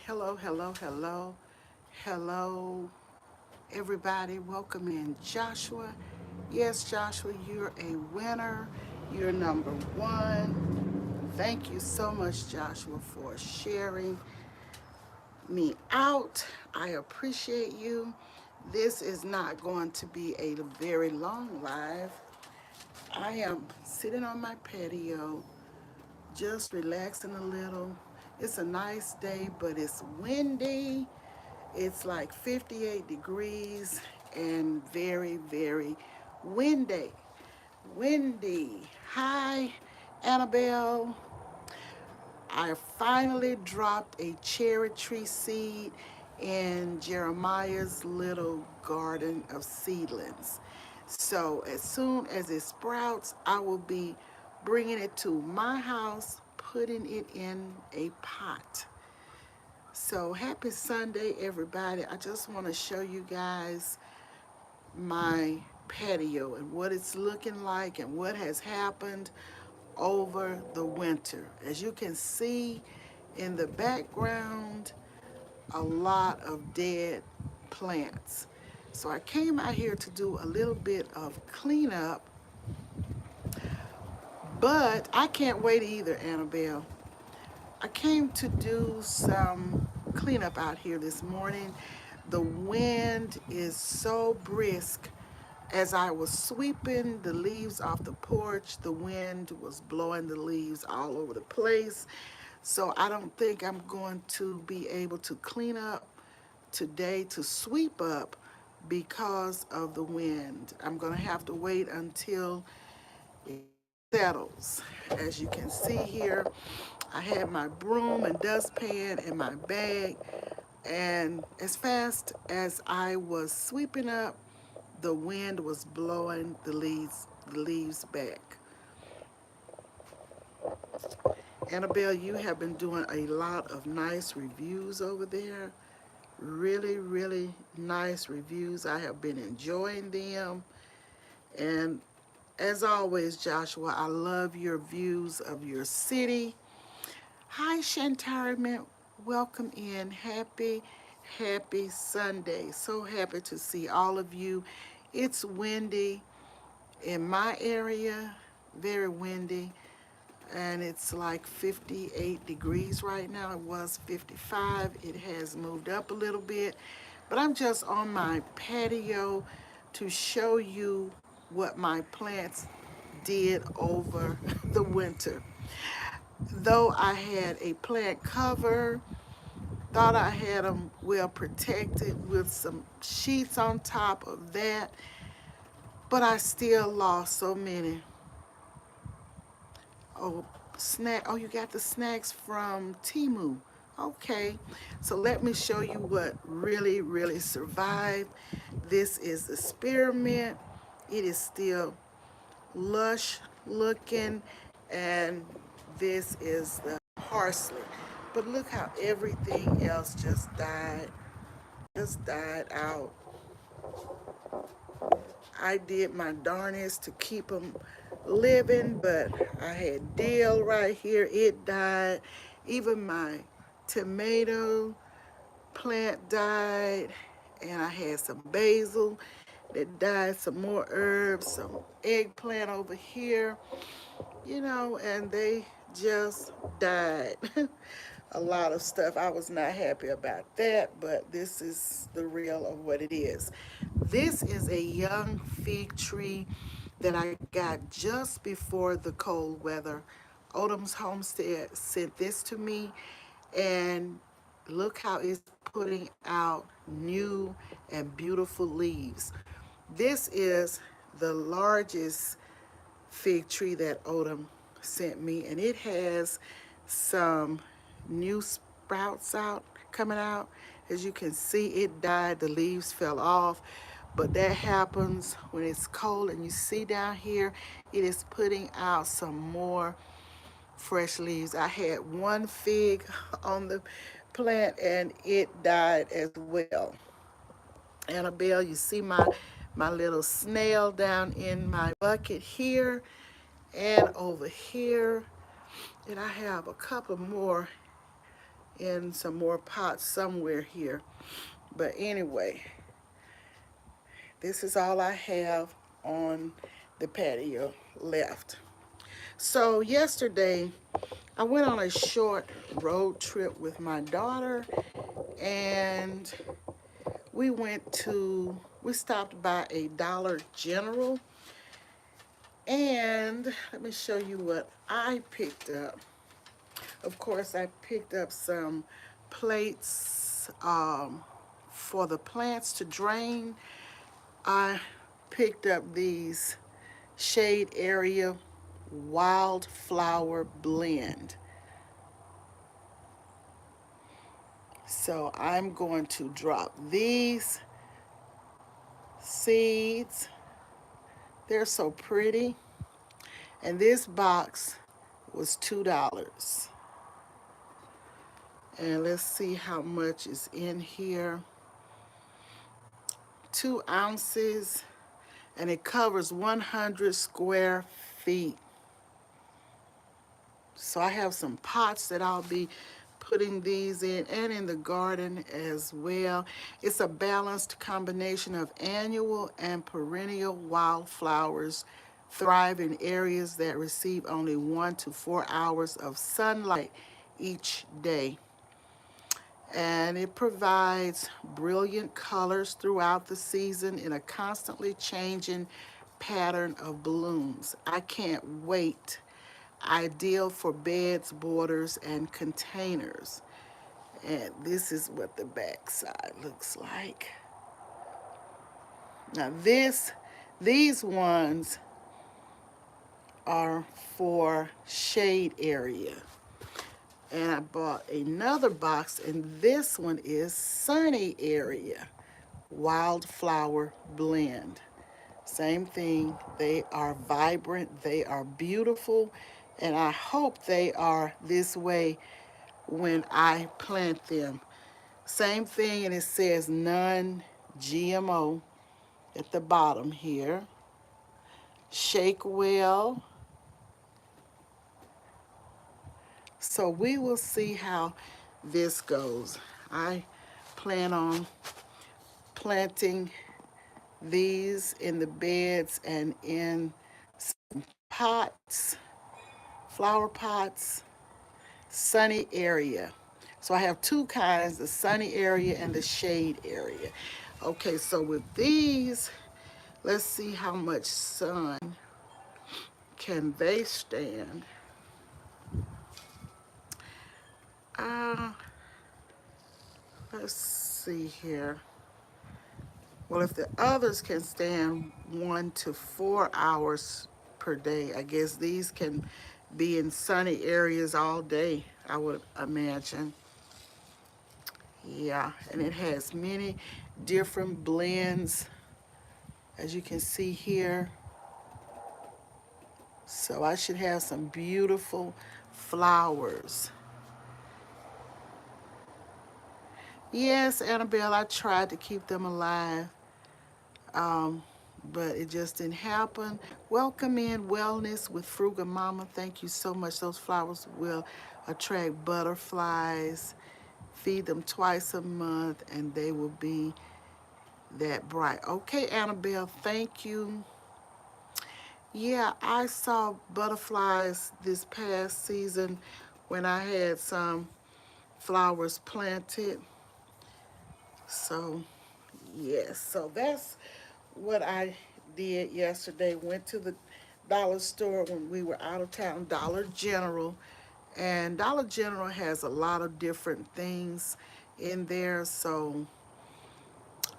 Hello, hello, hello, hello, everybody. Welcome in, Joshua. Yes, Joshua, you're a winner. You're number one. Thank you so much, Joshua, for sharing me out. I appreciate you. This is not going to be a very long live. I am sitting on my patio, just relaxing a little. It's a nice day, but it's windy. It's like 58 degrees and very, very windy. Windy. Hi, Annabelle. I finally dropped a cherry tree seed in Jeremiah's little garden of seedlings. So as soon as it sprouts, I will be bringing it to my house, putting it in a pot. So happy Sunday, everybody. I just want to show you guys my patio and what it's looking like and what has happened over the winter. As you can see in the background, a lot of dead plants. So I came out here to do a little bit of cleanup, but I can't wait either, Annabelle. I came to do some cleanup out here this morning. The wind is so brisk. As I was sweeping the leaves off the porch, the wind was blowing the leaves all over the place. So I don't think I'm going to be able to clean up today, to sweep up, because of the wind. I'm going to have to wait until it settles. As you can see here, I had my broom and dustpan in my bag, and as fast as I was sweeping up, the wind was blowing the leaves back. Annabelle, you have been doing a lot of nice reviews over there. Really, really nice reviews. I have been enjoying them. And as always, Joshua, I love your views of your city. Hi, Shantariment. Welcome in. Happy Sunday. So happy to see all of you. It's windy in my area, very windy, and it's like 58 degrees right now. It was 55. It has moved up a little bit, but I'm just on my patio to show you what my plants did over the winter. Though I had a plant cover, thought I had them well protected with some sheets on top of that, but I still lost so many. Oh, snack. Oh, you got the snacks from Timu. Okay, so let me show you what really, really survived. This is the spearmint. It is still lush looking, and this is the parsley. But look how everything else just died out. I did my darnest to keep them living, but I had dill right here. It died. Even my tomato plant died, and I had some basil that died, some more herbs, some eggplant over here, and they just died. A lot of stuff. I was not happy about that, but this is the real of what it is. This is a young fig tree that I got just before the cold weather. Odom's Homestead sent this to me, and look how it's putting out new and beautiful leaves. This is the largest fig tree that Odom sent me, and it has some new sprouts out coming out. As you can see, it died, the leaves fell off, but that happens when it's cold. And you see down here, it is putting out some more fresh leaves. I had one fig on the plant and it died as well. Annabelle, you see my little snail down in my bucket here and over here. And I have a couple more in some more pots somewhere here. But anyway, this is all I have on the patio left. So yesterday, I went on a short road trip with my daughter, and we stopped by a Dollar General, and let me show you what I picked up. Of course, I picked up some plates for the plants to drain. I picked up these shade area wildflower blend. So I'm going to drop these seeds. They're so pretty. And this box was $2. And let's see how much is in here. 2 ounces, and it covers 100 square feet. So I have some pots that I'll be putting these in, and in the garden as well. It's a balanced combination of annual and perennial wildflowers thrive in areas that receive only 1 to 4 hours of sunlight each day. And it provides brilliant colors throughout the season in a constantly changing pattern of blooms. I can't wait. Ideal for beds, borders, and containers. And this is what the back side looks like. Now these ones are for shade area. And I bought another box, and this one is sunny area wildflower blend. Same thing. They are vibrant, they are beautiful, and I hope they are this way when I plant them. Same thing, and it says non-GMO at the bottom here. Shake well. So we will see how this goes. I plan on planting these in the beds and in pots, flower pots, sunny area. So I have two kinds, the sunny area and the shade area. Okay, so with these, let's see how much sun can they stand. Uh, let's see here. Well, if the others can stand 1 to 4 hours per day, I guess these can be in sunny areas all day, I would imagine. Yeah, and it has many different blends, as you can see here. So I should have some beautiful flowers. Yes, Annabelle, I tried to keep them alive, but it just didn't happen. Welcome in Wellness with Frugal Mama. Thank you so much. Those flowers will attract butterflies. Feed them twice a month, and they will be that bright. Okay, Annabelle, thank you. Yeah, I saw butterflies this past season when I had some flowers planted. So, yes, so that's what I did yesterday. Went to the dollar store when we were out of town, Dollar General. And Dollar General has a lot of different things in there. So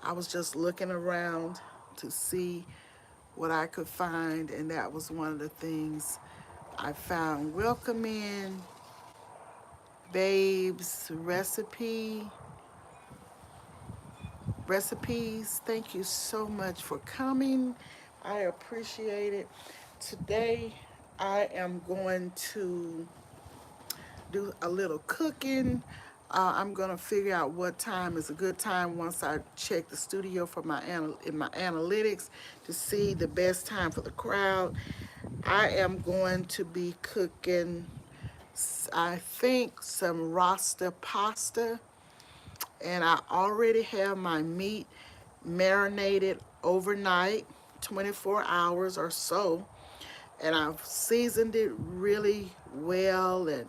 I was just looking around to see what I could find, and that was one of the things I found. Welcome in Babes Recipes. Thank you so much for coming. I appreciate it. Today I am going to do a little cooking. I'm gonna figure out what time is a good time once I check the studio for in my analytics to see the best time for the crowd. I am going to be cooking I think some rasta pasta, and I already have my meat marinated overnight, 24 hours or so, and I've seasoned it really well and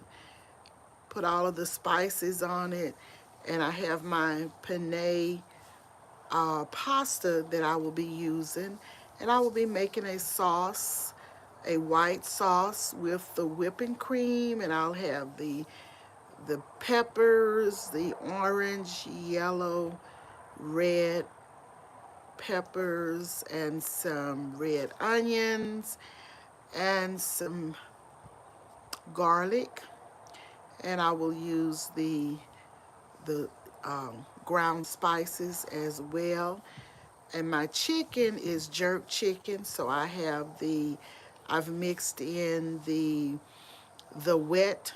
put all of the spices on it. And I have my penne pasta that I will be using, and I will be making a sauce, a white sauce with the whipping cream, and I'll have the peppers, the orange, yellow, red peppers, and some red onions, and some garlic, and I will use the ground spices as well. And my chicken is jerk chicken, so I've mixed in the wet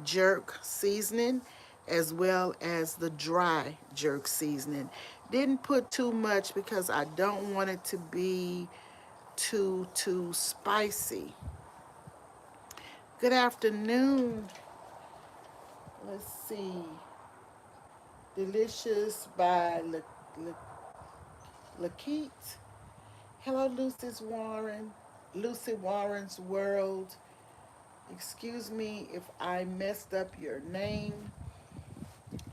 jerk seasoning as well as the dry jerk seasoning. Didn't put too much because I don't want it to be too spicy. Good afternoon. Let's see. Delicious by Lakeet. Hello, Lucy Warren's World. Excuse me if I messed up your name.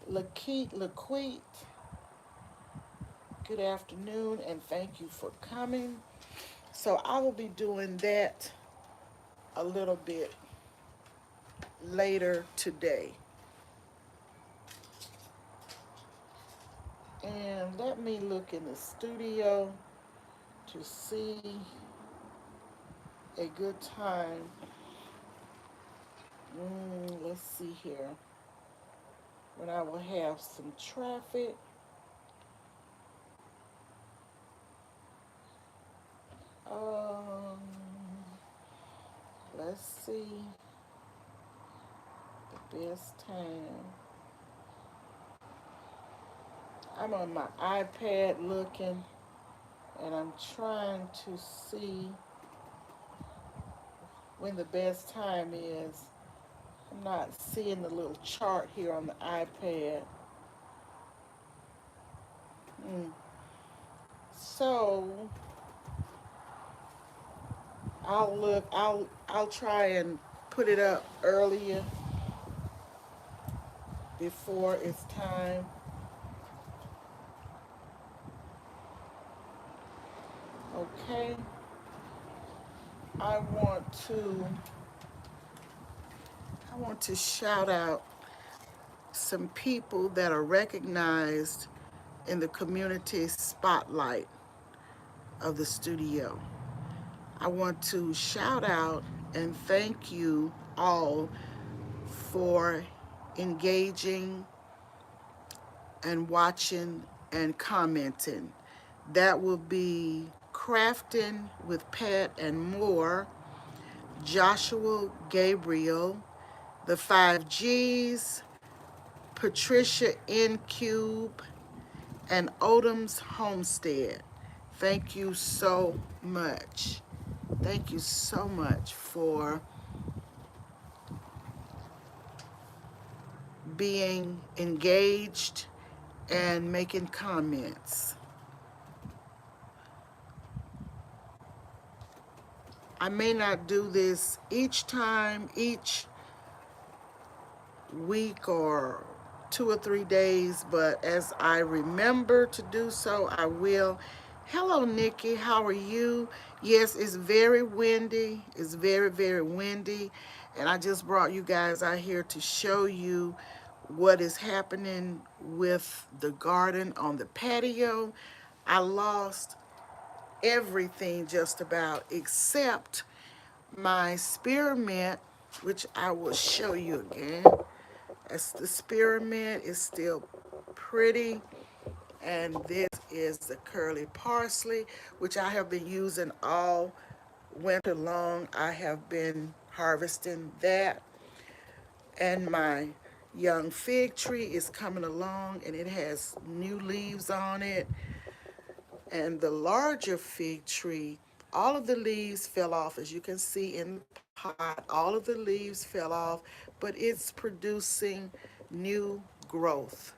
Laqueet, good afternoon and thank you for coming. So I will be doing that a little bit later today. And let me look in the studio to see a good time. Let's see here. When I will have some traffic. Um, let's see the best time. I'm on my iPad looking, and I'm trying to see when the best time is. I'm not seeing the little chart here on the iPad. Mm. So I'll look. I'll try and put it up earlier before it's time. Okay. I want to. I want to shout out some people that are recognized in the community spotlight of the studio. I want to shout out and thank you all for engaging and watching and commenting. That will be Crafting with Pat and More, Joshua Gabriel, the 5Gs, Patricia N. Cube, and Odom's Homestead. Thank you so much. Thank you so much for being engaged and making comments. I may not do this each time, each week or 2 or 3 days, but as I remember to do so, I will. Hello, Nikki. How are you? Yes, it's very windy. It's very windy. And I just brought you guys out here to show you what is happening with the garden on the patio. I lost everything just about except my spearmint, which I will show you again. As the spearmint is still pretty, and this is the curly parsley, which I have been using all winter long. I have been harvesting that, and my young fig tree is coming along, and it has new leaves on it. And the larger fig tree, all of the leaves fell off, as you can see in the pot. All of the leaves fell off, but it's producing new growth.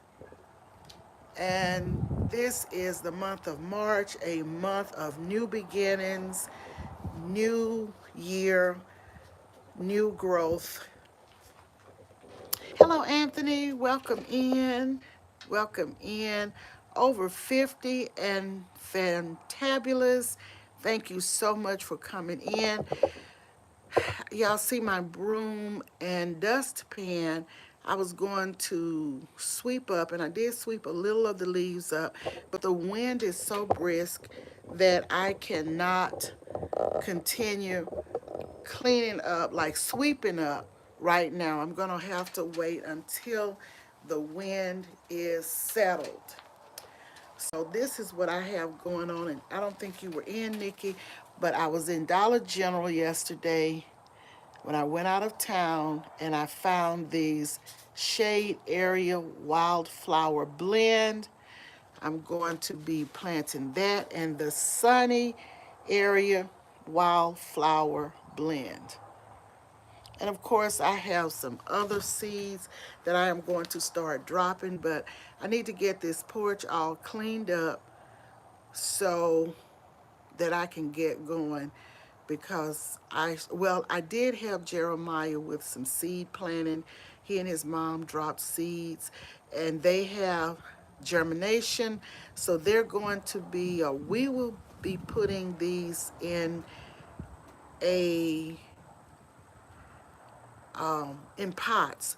And this is the month of March, a month of new beginnings, new year, new growth. Hello, Anthony. Welcome in. Welcome in. Over 50 and fantabulous. Thank you so much for coming in. Y'all see my broom and dustpan. I was going to sweep up, and I did sweep a little of the leaves up, but the wind is so brisk that I cannot continue cleaning up, like sweeping up right now. I'm going to have to wait until the wind is settled. So this is what I have going on, and I don't think you were in, Nikki, but I was in Dollar General yesterday when I went out of town, and I found these shade area wildflower blend. I'm going to be planting that and the sunny area wildflower blend. And of course, I have some other seeds that I am going to start dropping, but I need to get this porch all cleaned up so that I can get going, because I did help Jeremiah with some seed planting. He and his mom dropped seeds, and they have germination. So they're going to be, we will be putting these a in pots.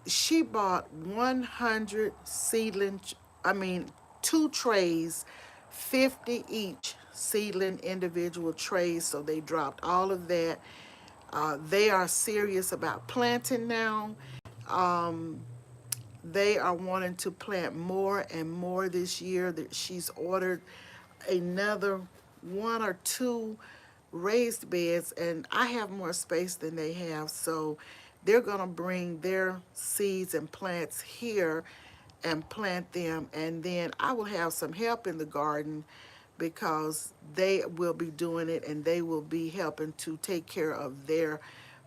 She bought 100 seedling, I mean, 2 trays, 50 each seedling individual trays. So they dropped all of that. They are serious about planting now. They are wanting to plant more and more this year. That she's ordered another 1 or 2 raised beds, and I have more space than they have, so they're going to bring their seeds and plants here and plant them, and then I will have some help in the garden because they will be doing it, and they will be helping to take care of their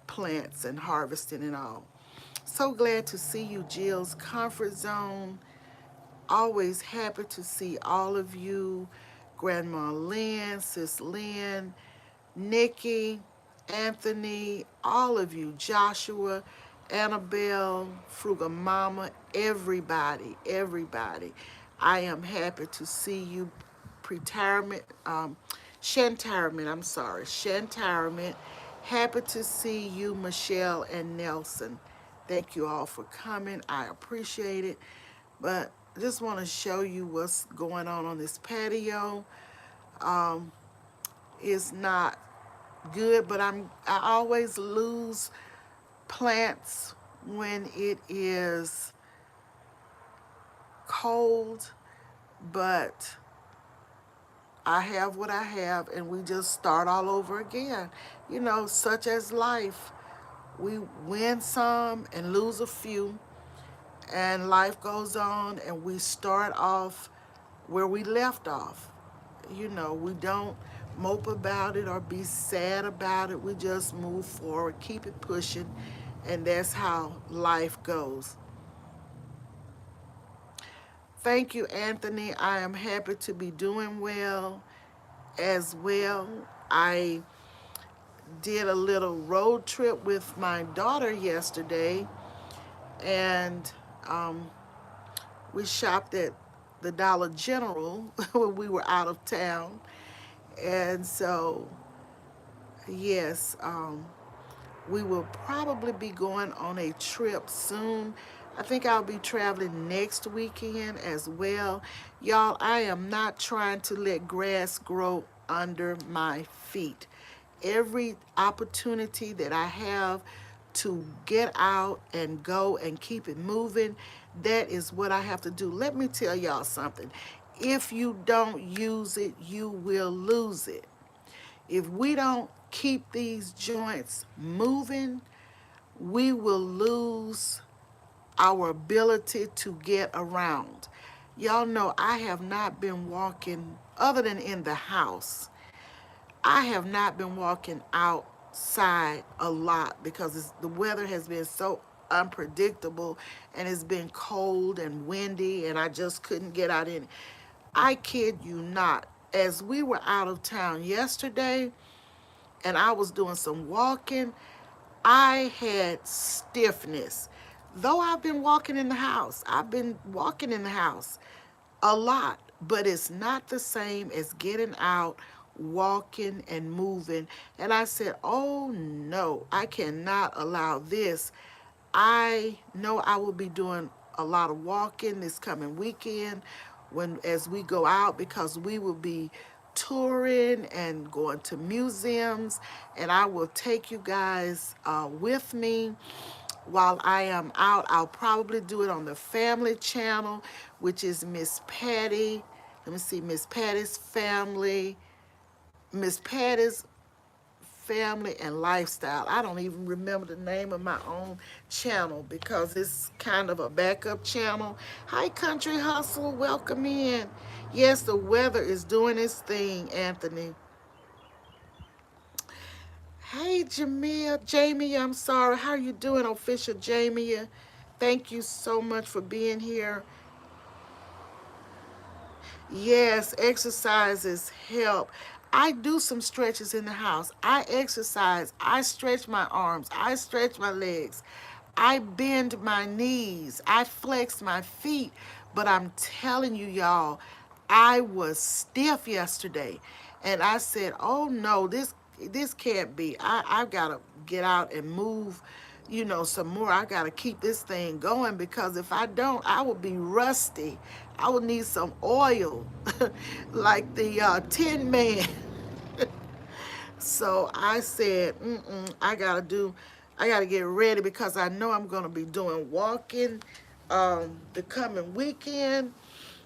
plants and harvesting and all. So glad to see you, Jill's Comfort Zone. Always happy to see all of you. Grandma Lynn, Sis Lynn, Nikki, Anthony, all of you, Joshua, Annabelle, Frugal Mama, everybody. I am happy to see you. Pretirement, Shantirement, I'm sorry, Shantirement. Happy to see you, Michelle and Nelson. Thank you all for coming. I appreciate it. But I just want to show you what's going on this patio. It's not good, but I always lose plants when it is cold, but I have what I have, and we just start all over again. You know, such as life. We win some and lose a few, and life goes on, and we start off where we left off. You know, we don't mope about it or be sad about it. We just move forward, keep it pushing, and that's how life goes. Thank you, Anthony. I am happy to be doing well as well. I did a little road trip with my daughter yesterday, and um, we shopped at the Dollar General when we were out of town. And so, yes, we will probably be going on a trip soon. I think I'll be traveling next weekend as well. Y'all, I am not trying to let grass grow under my feet. Every opportunity that I have to get out and go and keep it moving, that is what I have to do. Let me tell y'all something. If you don't use it, you will lose it. If we don't keep these joints moving, we will lose our ability to get around. Y'all know I have not been walking, other than in the house, I have not been walking out outside a lot because the weather has been so unpredictable, and it's been cold and windy, and I just couldn't get out in. I kid you not. As we were out of town yesterday and I was doing some walking, I had stiffness. Though I've been walking in the house, I've been walking in the house a lot, but it's not the same as getting out, walking, and moving. And I said, oh no, I cannot allow this. I know I will be doing a lot of walking this coming weekend when as we go out, because we will be touring and going to museums, and I will take you guys with me while I am out. I'll probably do it on the family channel, which is Miss Patty. Let me see, Miss Patty's Family and Lifestyle. I don't even remember the name of my own channel because it's kind of a backup channel. Hi, Country Hustle. Welcome in. Yes, the weather is doing its thing, Anthony. Hey, Jamie, I'm sorry. How are you doing, official Jamie? Thank you so much for being here. Yes, exercises help. I do some stretches in the house. I exercise. I stretch my arms. I stretch my legs. I bend my knees. I flex my feet. But I'm telling you, y'all, I was stiff yesterday. And I said, oh no, this can't be. I've got to get out and move, some more. I got to keep this thing going because if I don't, I will be rusty. I will need some oil like the Tin Man. So I said, I got to get ready because I know I'm going to be doing walking the coming weekend.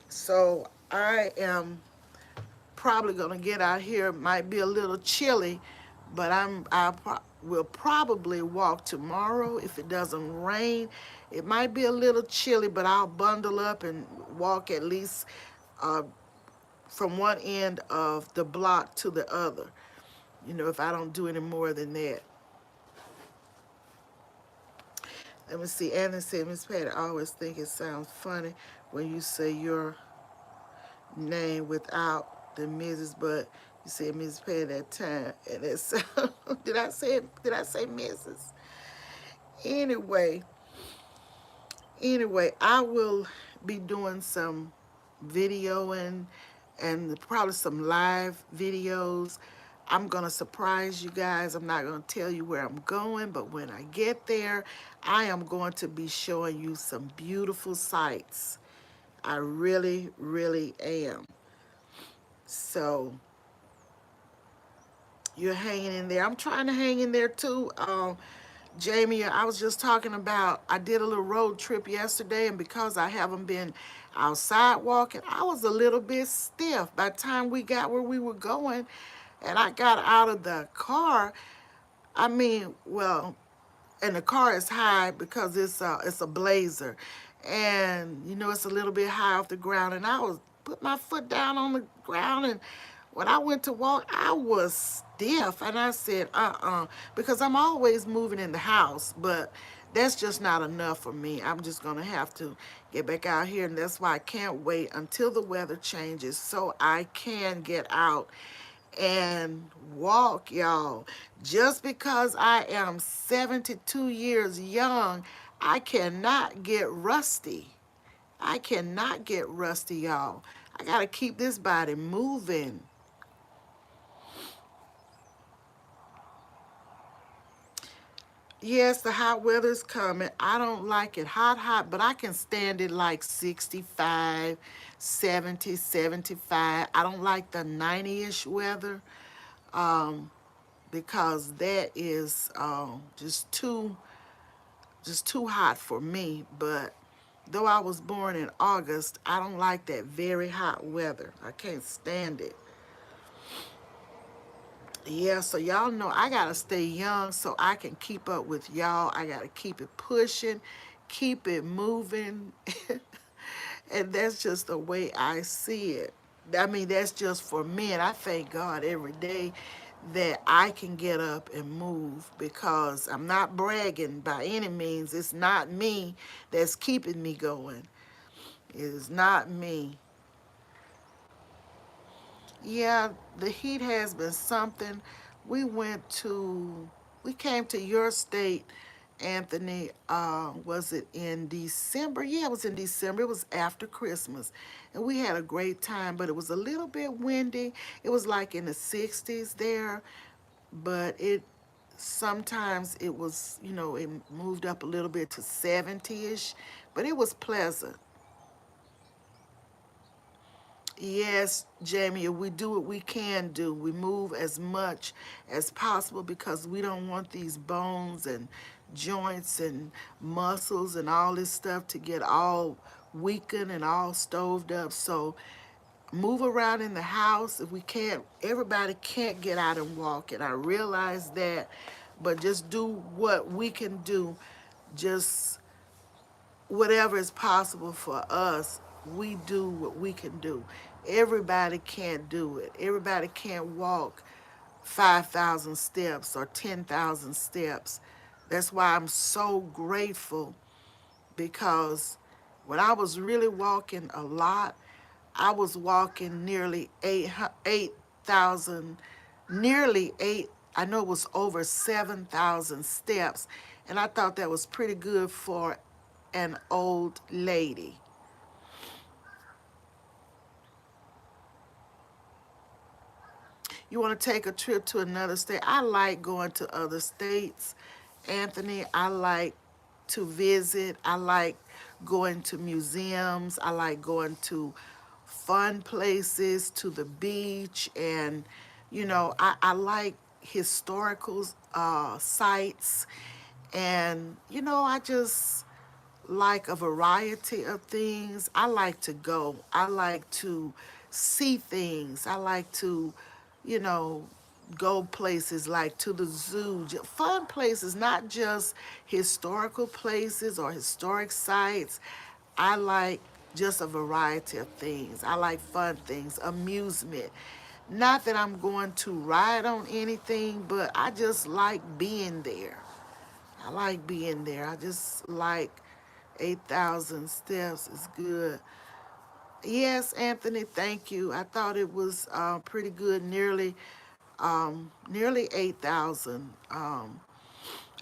So I am probably gonna get out here. It might be a little chilly, but will probably walk tomorrow if it doesn't rain. It might be a little chilly, but I'll bundle up and walk at least uh, from one end of the block to the other. If I don't do any more than that. Let me see. Anna said, Miss Patty, I always think it sounds funny when you say your name without the Mrs. But you said Mrs. Patty that time, and it's did I say Mrs. Anyway, I will be doing some videoing and probably some live videos. I'm gonna surprise you guys. I'm not gonna tell you where I'm going, but when I get there, I am going to be showing you some beautiful sights. I really, really am. So you're hanging in there. I'm trying to hang in there too. Jamie, I was just talking about, I did a little road trip yesterday, and because I haven't been outside walking, I was a little bit stiff. By the time we got where we were going and I got out of the car, I mean, well, and the car is high because it's a Blazer, and it's a little bit high off the ground, and I was put my foot down on the ground, and when I went to walk, I was stiff, and I said, because I'm always moving in the house, but that's just not enough for me. I'm just gonna have to get back out here, and that's why I can't wait until the weather changes so I can get out and walk, y'all. Just because I am 72 years young, I cannot get rusty. I cannot get rusty, y'all. I got to keep this body moving. Yes, the hot weather's coming. I don't like it hot, but I can stand it like 65, 70, 75. I don't like the 90-ish weather. Um, because that is just too hot for me. But though I was born in August, I don't like that very hot weather. I can't stand it. Yeah, so y'all know I gotta stay young so I can keep up with y'all. I gotta keep it pushing, keep it moving. And that's just the way I see it. I mean, that's just for me, and I thank God every day that I can get up and move, because I'm not bragging by any means. It's not me that's keeping me going. It is not me. Yeah, the heat has been something. We went to, we came to your state, Anthony. Was it in December? Yeah, it was in December. It was after Christmas. And we had a great time, but it was a little bit windy. It was like in the 60s there, but it sometimes it was, it moved up a little bit to 70-ish, but it was pleasant. Yes, Jamie, we do what we can do. We move as much as possible because we don't want these bones and joints and muscles and all this stuff to get all weakened and all stoved up. So move around in the house. If we can't, everybody can't get out and walk, and I realize that, but just do what we can do. Just whatever is possible for us, we do what we can do. Everybody can't do it. Everybody can't walk 5,000 steps or 10,000 steps. That's why I'm so grateful, because when I was really walking a lot, I was walking nearly 8,000, nearly 8, I know it was over 7,000 steps. And I thought that was pretty good for an old lady. You want to take a trip to another state? I like going to other states, Anthony. I like to visit. I like going to museums. I like going to fun places, to the beach. And, I like historical sites. And, I just like a variety of things. I like to go. I like to see things. I like to, you know, go places like to the zoo, fun places, not just historical places or historic sites. I like just a variety of things. I like fun things, amusement. Not that I'm going to ride on anything, but I just like being there. I like being there. I just like 8,000 steps is good. Yes, Anthony, thank you. I thought it was pretty good, nearly 8,000. I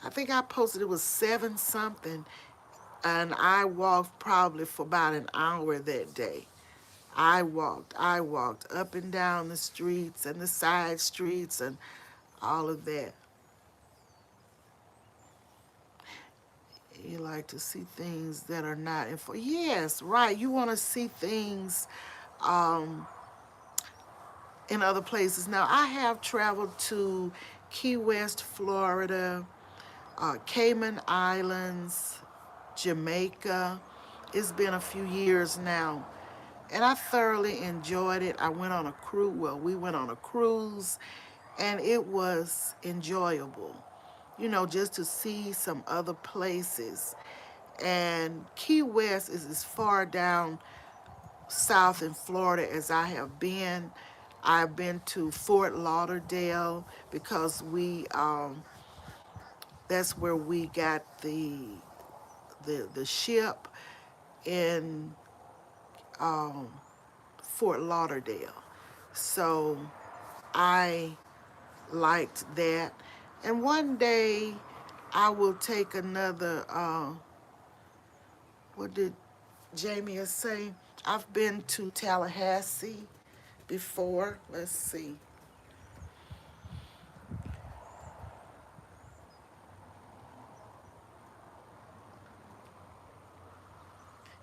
think I posted it was 7 something, and I walked probably for about an hour that day. I walked up and down the streets and the side streets and all of that. You like to see things that are not info. Yes, right. You want to see things um, in other places. Now, I have traveled to Key West, Florida, Cayman Islands, Jamaica. It's been a few years now, and I thoroughly enjoyed it. I went on a cruise. Well, we went on a cruise, and it was enjoyable. Just to see some other places. And Key West is as far down south in Florida as I have been. I've been to Fort Lauderdale because that's where we got the ship in um, Fort Lauderdale. So I liked that. And one day I will take another, what did Jamie say? I've been to Tallahassee before. Let's see.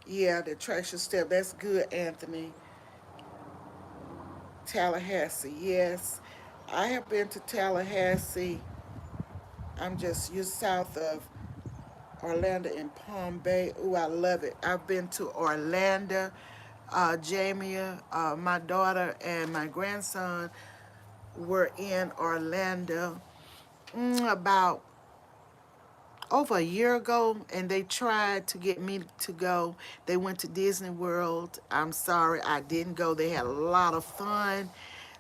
Yeah, the treasure step. That's good, Anthony. Tallahassee, yes. I have been to Tallahassee. You're south of Orlando and Palm Bay. Ooh, I love it. I've been to Orlando. Jamie, my daughter, and my grandson were in Orlando about over a year ago, and they tried to get me to go. They went to Disney World. I'm sorry, I didn't go. They had a lot of fun.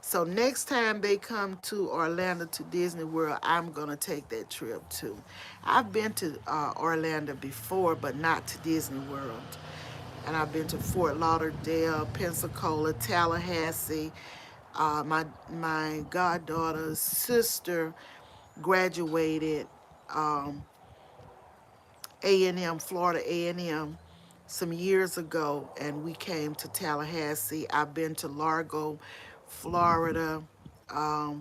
So next time they come to Orlando to Disney World, I'm going to take that trip too. I've been to Orlando before, but not to Disney World. And I've been to Fort Lauderdale, Pensacola, Tallahassee. My goddaughter's sister graduated um, A&M, Florida A&M, some years ago, and we came to Tallahassee. I've been to Largo, Florida,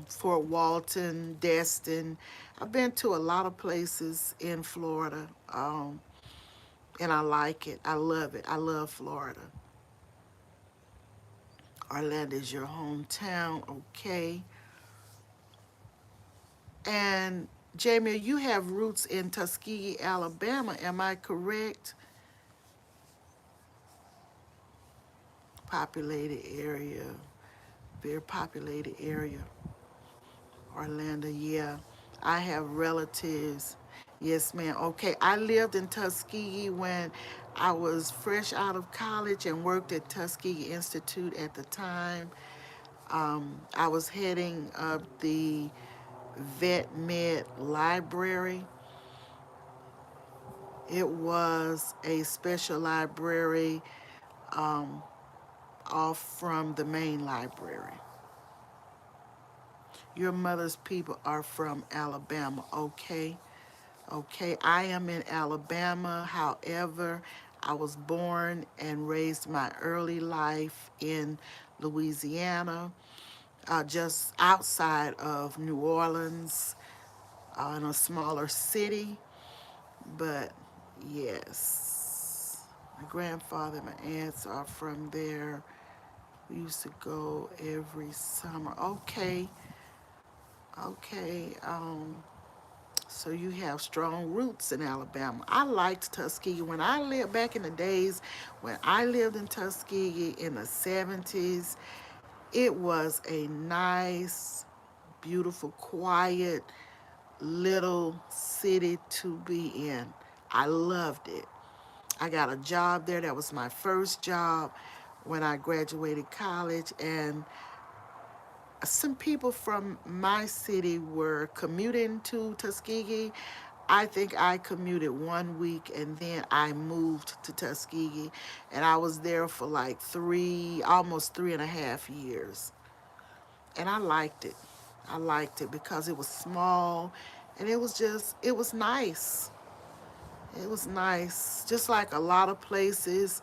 Fort Walton, Destin. I've been to a lot of places in Florida, and I like it. I love it. I love Florida. Orlando is your hometown, okay? And Jamie, you have roots in Tuskegee, Alabama. Am I correct? Populated area, very populated area. Orlando, yeah. I have relatives. Yes, ma'am. Okay, I lived in Tuskegee when I was fresh out of college and worked at Tuskegee Institute at the time. I was heading up the Vet Med Library. It was a special library off from the main library. Your mother's people are from Alabama, okay? Okay, I am in Alabama. However, I was born and raised my early life in Louisiana, just outside of New Orleans, in a smaller city. But yes, my grandfather and my aunts are from there. We used to go every summer. Okay, okay. So you have strong roots in Alabama. I liked Tuskegee. When I lived back in the days when I lived in Tuskegee in the 70s, it was a nice, beautiful, quiet little city to be in. I loved it. I got a job there. That was my first job when I graduated college, and some people from my city were commuting to Tuskegee. I think I commuted 1 week and then I moved to Tuskegee, and I was there for like almost 3.5 years. And I liked it. I liked it because it was small and it was nice. It was nice. Just like a lot of places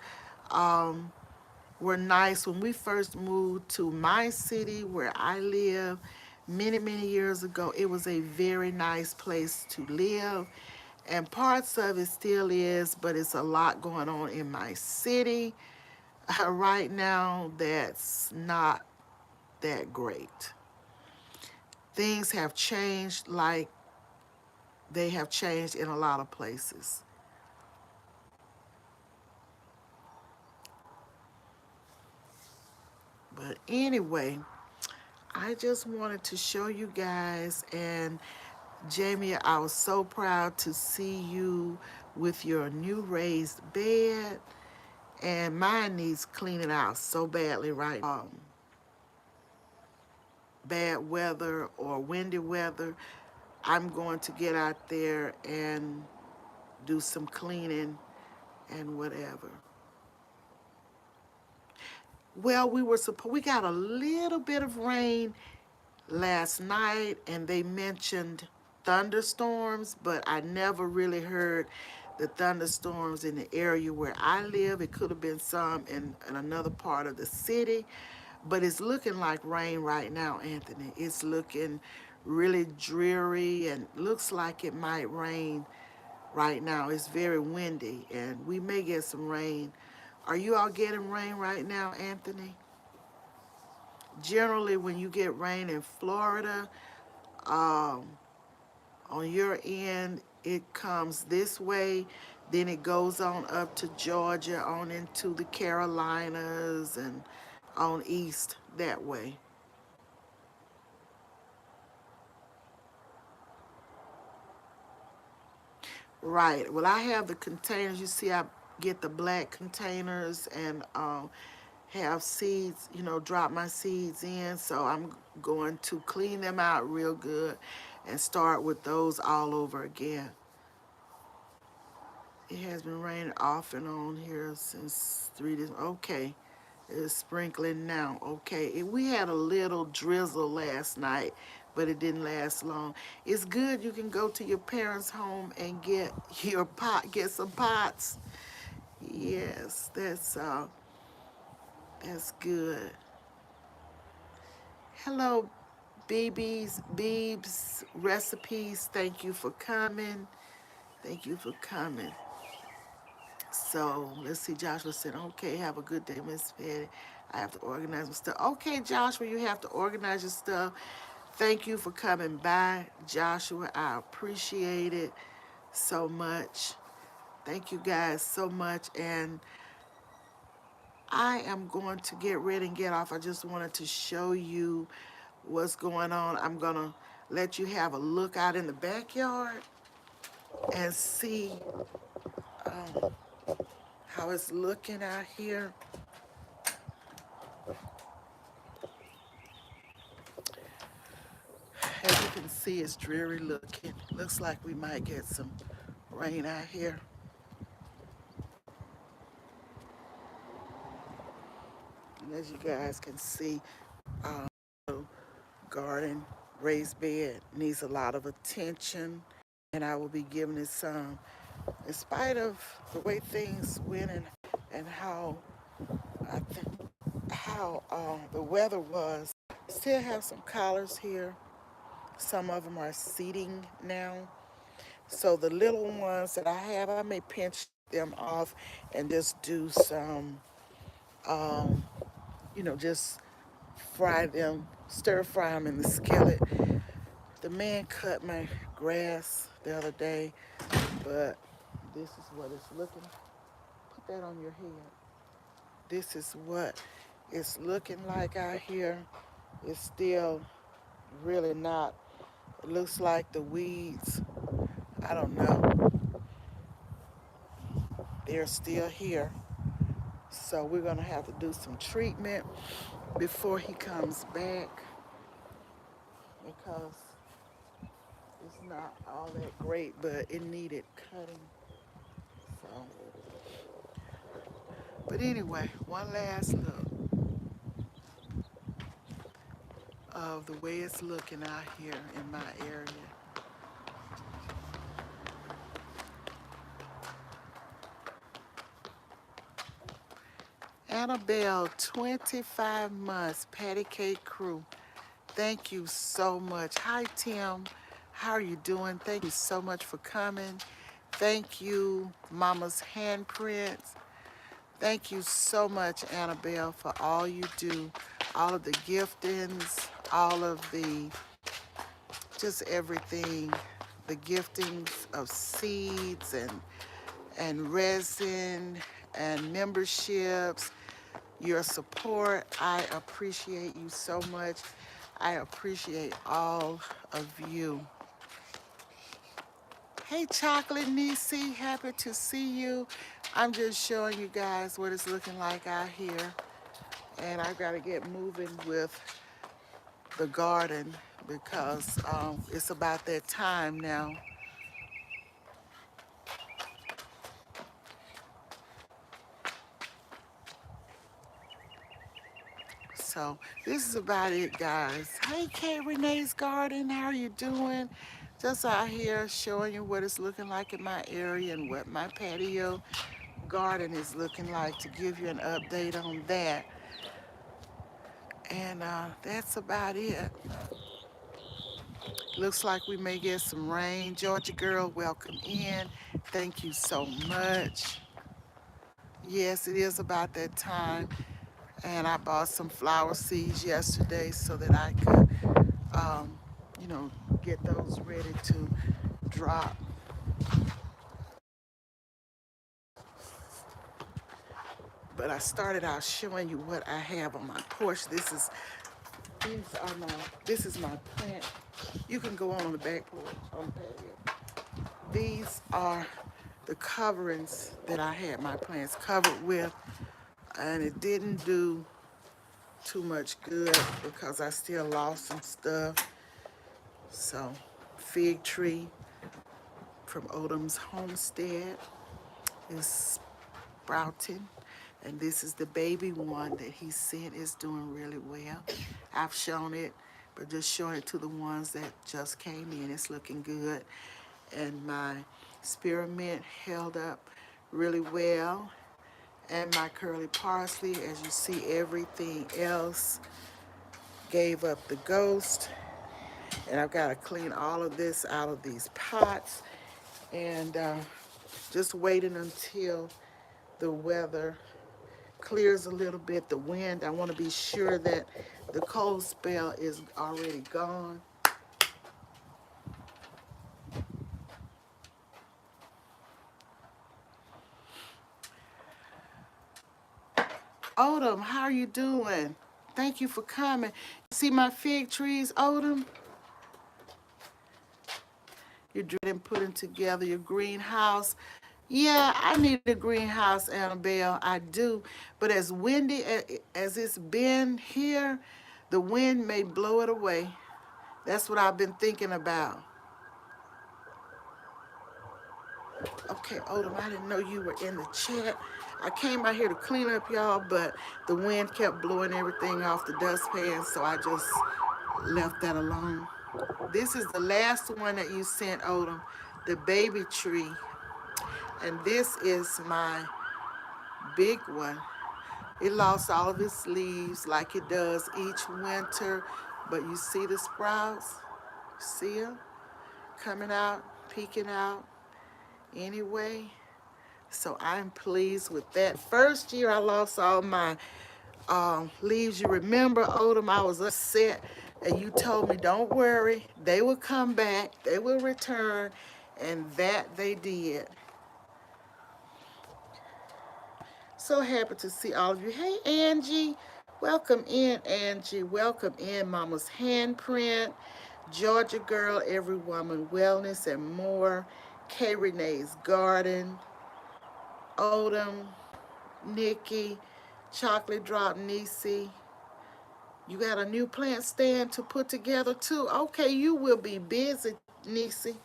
were nice. When we first moved to my city where I live many, many years ago, it was a very nice place to live. And parts of it still is, but it's a lot going on in my city right now that's not that great. Things have changed like they have changed in a lot of places. But anyway, I just wanted to show you guys, and Jamie, I was so proud to see you with your new raised bed, and mine needs cleaning out so badly right now. Bad weather or windy weather, I'm going to get out there and do some cleaning and whatever. Well, we got a little bit of rain last night, and they mentioned thunderstorms, but I never really heard the thunderstorms in the area where I live. It could have been some in another part of the city, but it's looking like rain right now, Anthony. It's looking really dreary and looks like it might rain right now. It's very windy, and we may get some rain. Are you all getting rain right now, Anthony? Generally, when you get rain in Florida, um, on your end, it comes this way, then it goes on up to Georgia, on into the Carolinas, and on east that way. Right. Well, I have the containers. You see, I get the black containers and have seeds, drop my seeds in. So I'm going to clean them out real good and start with those all over again. It has been raining off and on here since 3 days. Okay, it's sprinkling now. Okay, we had a little drizzle last night, but it didn't last long. It's good you can go to your parents' home and get some pots. Yes, that's good. Hello, Beebs recipes. Thank you for coming. Thank you for coming. So let's see. Joshua said, "Okay, have a good day, Miss Patty. I have to organize my stuff." Okay, Joshua, you have to organize your stuff. Thank you for coming by, Joshua. I appreciate it so much. Thank you guys so much. And I am going to get ready and get off. I just wanted to show you what's going on. I'm going to let you have a look out in the backyard and see how it's looking out here. As you can see, it's dreary looking. Looks like we might get some rain out here. And as you guys can see, garden, raised bed needs a lot of attention, and I will be giving it some. In spite of the way things went and how I think how the weather was, still have some collars here. Some of them are seeding now. So the little ones that I have, I may pinch them off and just do some, um, just fry them, stir fry them in the skillet. The man cut my grass the other day, but this is what it's looking. Put that on your head. This is what it's looking like out here. It's still really not. It looks like the weeds, I don't know, they're still here. So we're going to have to do some treatment before he comes back because it's not all that great, but it needed cutting. So, but anyway, one last look of the way it's looking out here in my area. Annabelle, 25 months, Patty Cake Crew. Thank you so much. Hi, Tim. How are you doing? Thank you so much for coming. Thank you, Mama's Handprints. Thank you so much, Annabelle, for all you do, all of the giftings, all of just everything, the giftings of seeds and resin and memberships, your support. I appreciate you so much. I appreciate all of you. Hey, Chocolate Nisi, happy to see you. I'm just showing you guys what it's looking like out here. And I've got to get moving with the garden because it's about that time now. So this is about it, guys. Hey, Kay Renee's Garden, how are you doing? Just out here showing you what it's looking like in my area and what my patio garden is looking like to give you an update on that. And that's about it. Looks like we may get some rain. Georgia girl, welcome in. Thank you so much. Yes, it is about that time. And I bought some flower seeds yesterday so that I could, um, you know, get those ready to drop. But I started out showing you what I have on my porch. This is my plant. You can go on the back porch on the patio. These are the coverings that I had my plants covered with. and it didn't do too much good because I still lost some stuff. So, fig tree from Odom's homestead is sprouting. And this is the baby one that he sent. Is doing really well. I've shown it, but just showing it to the ones that just came in. It's looking good. And my spearmint held up really well. And my curly parsley, as you see, everything else gave up the ghost. And I've got to clean all of this out of these pots. And just waiting until the weather clears a little bit, the wind. I want to be sure that the cold spell is already gone. Odom, how are you doing? Thank you for coming. See my fig trees, Odom? You're putting together your greenhouse. Yeah, I need a greenhouse, Annabelle. I do. But as windy as it's been here, the wind may blow it away. That's what I've been thinking about. Okay, Odom, I didn't know you were in the chat. I came out here to clean up, y'all, but the wind kept blowing everything off the dustpan, so I just left that alone. This is the last one that you sent, Odom, the baby tree. And this is my big one. It lost all of its leaves like it does each winter, but you see the sprouts? See them coming out, peeking out anyway. So I'm pleased with that. First year I lost all my leaves. You remember, Odom, I was upset, and you told me, don't worry, they will come back, they will return, and that they did. So happy to see all of you. Hey, Angie. Welcome in, Angie. Welcome in, Mama's Handprint, Georgia Girl, Every Woman Wellness, and more. K. Renee's Garden, Odom, Nikki, Chocolate Drop, Nisi. You got a new plant stand to put together, too? Okay, you will be busy, Nisi.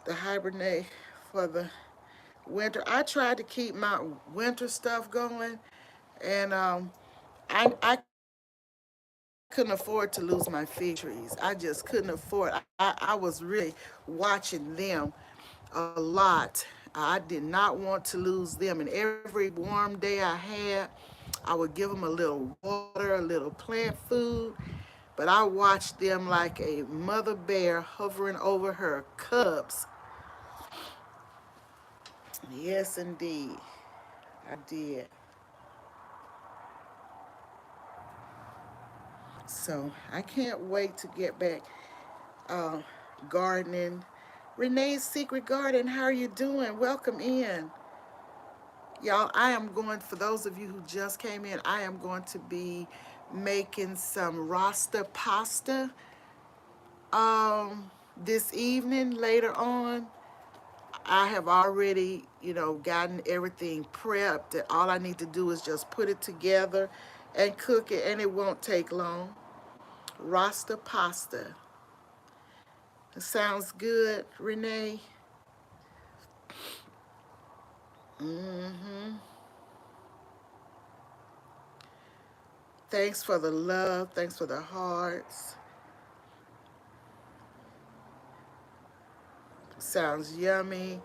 The hibernate for the winter. I tried to keep my winter stuff going, and I couldn't afford to lose my fig trees. I just couldn't afford. I was really watching them a lot. I did not want to lose them. And every warm day I had, I would give them a little water, a little plant food. But I watched them like a mother bear hovering over her cubs. Yes, indeed. I did. So I can't wait to get back uh, gardening. Renee's Secret Garden, how are you doing? Welcome in. Y'all, I am going, for those of you who just came in, I am going to be making some Rasta pasta this evening, later on. I have already, gotten everything prepped. All I need to do is just put it together and cook it, and it won't take long. Rasta pasta. It sounds good, Renee. Mm-hmm. Thanks for the love. Thanks for the hearts. Sounds yummy.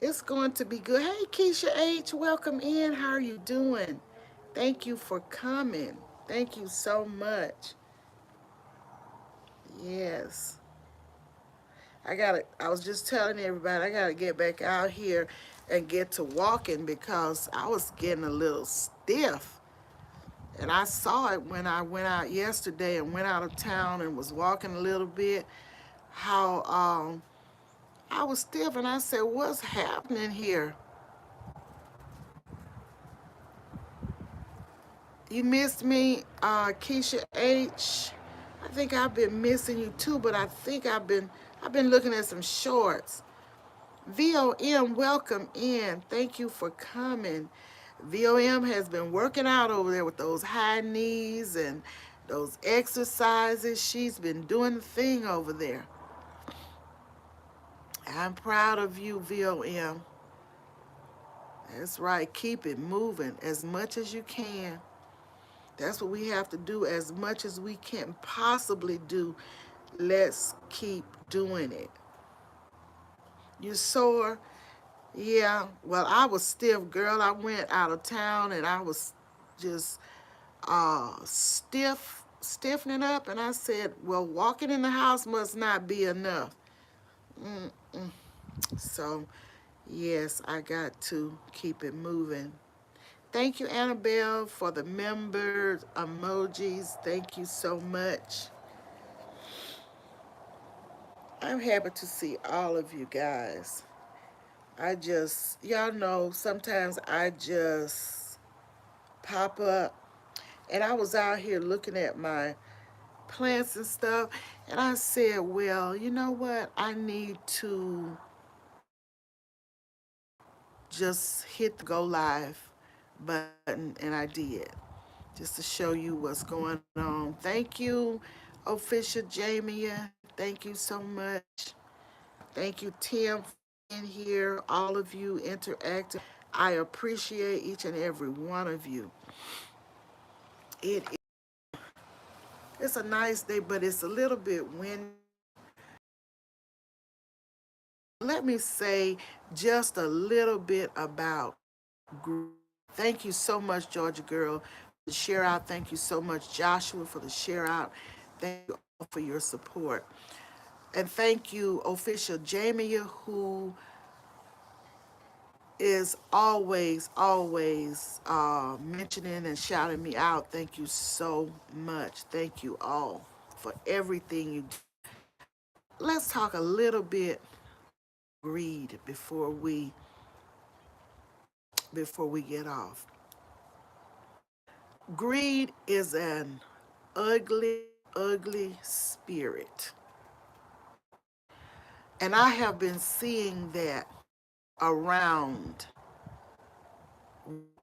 It's going to be good. Hey, Keisha H., welcome in. How are you doing? Thank you for coming. Thank you so much. Yes. I was just telling everybody, I gotta get back out here and get to walking because I was getting a little stiff. And I saw it when I went out yesterday and went out of town and was walking a little bit, how I was stiff, and I said, what's happening here? You missed me, Keisha H. I think I've been missing you too, but I think I've been looking at some shorts. VOM, welcome in. Thank you for coming. VOM has been working out over there with those high knees and those exercises. She's been doing the thing over there. I'm proud of you, VOM. That's right. Keep it moving as much as you can. That's what we have to do as much as we can possibly do. Let's keep doing it. You sore? Yeah. Well, I was stiff, girl. I went out of town and I was just stiffening up. And I said, well, walking in the house must not be enough. So, yes, I got to keep it moving. Thank you, Annabelle, for the members emojis. Thank you so much. I'm happy to see all of you guys. Y'all know, sometimes I just pop up. And I was out here looking at my plants and stuff. And I said, well, you know what? I need to just hit the go live button. And I did, just to show you what's going on. Thank you, Official Jamia. Thank you so much. Thank you, Tim, for being here. All of you interacting. I appreciate each and every one of you. It's a nice day, but it's a little bit windy. Let me say just a little bit about group. Thank you so much, Georgia Girl, for the share out. Thank you so much, Joshua, for the share out. Thank you all for your support. And thank you, Official Jamia, who is always mentioning and shouting me out. Thank you so much. Thank you all for everything you do. Let's talk a little bit greed before we get off. Greed is an ugly spirit. And I have been seeing that around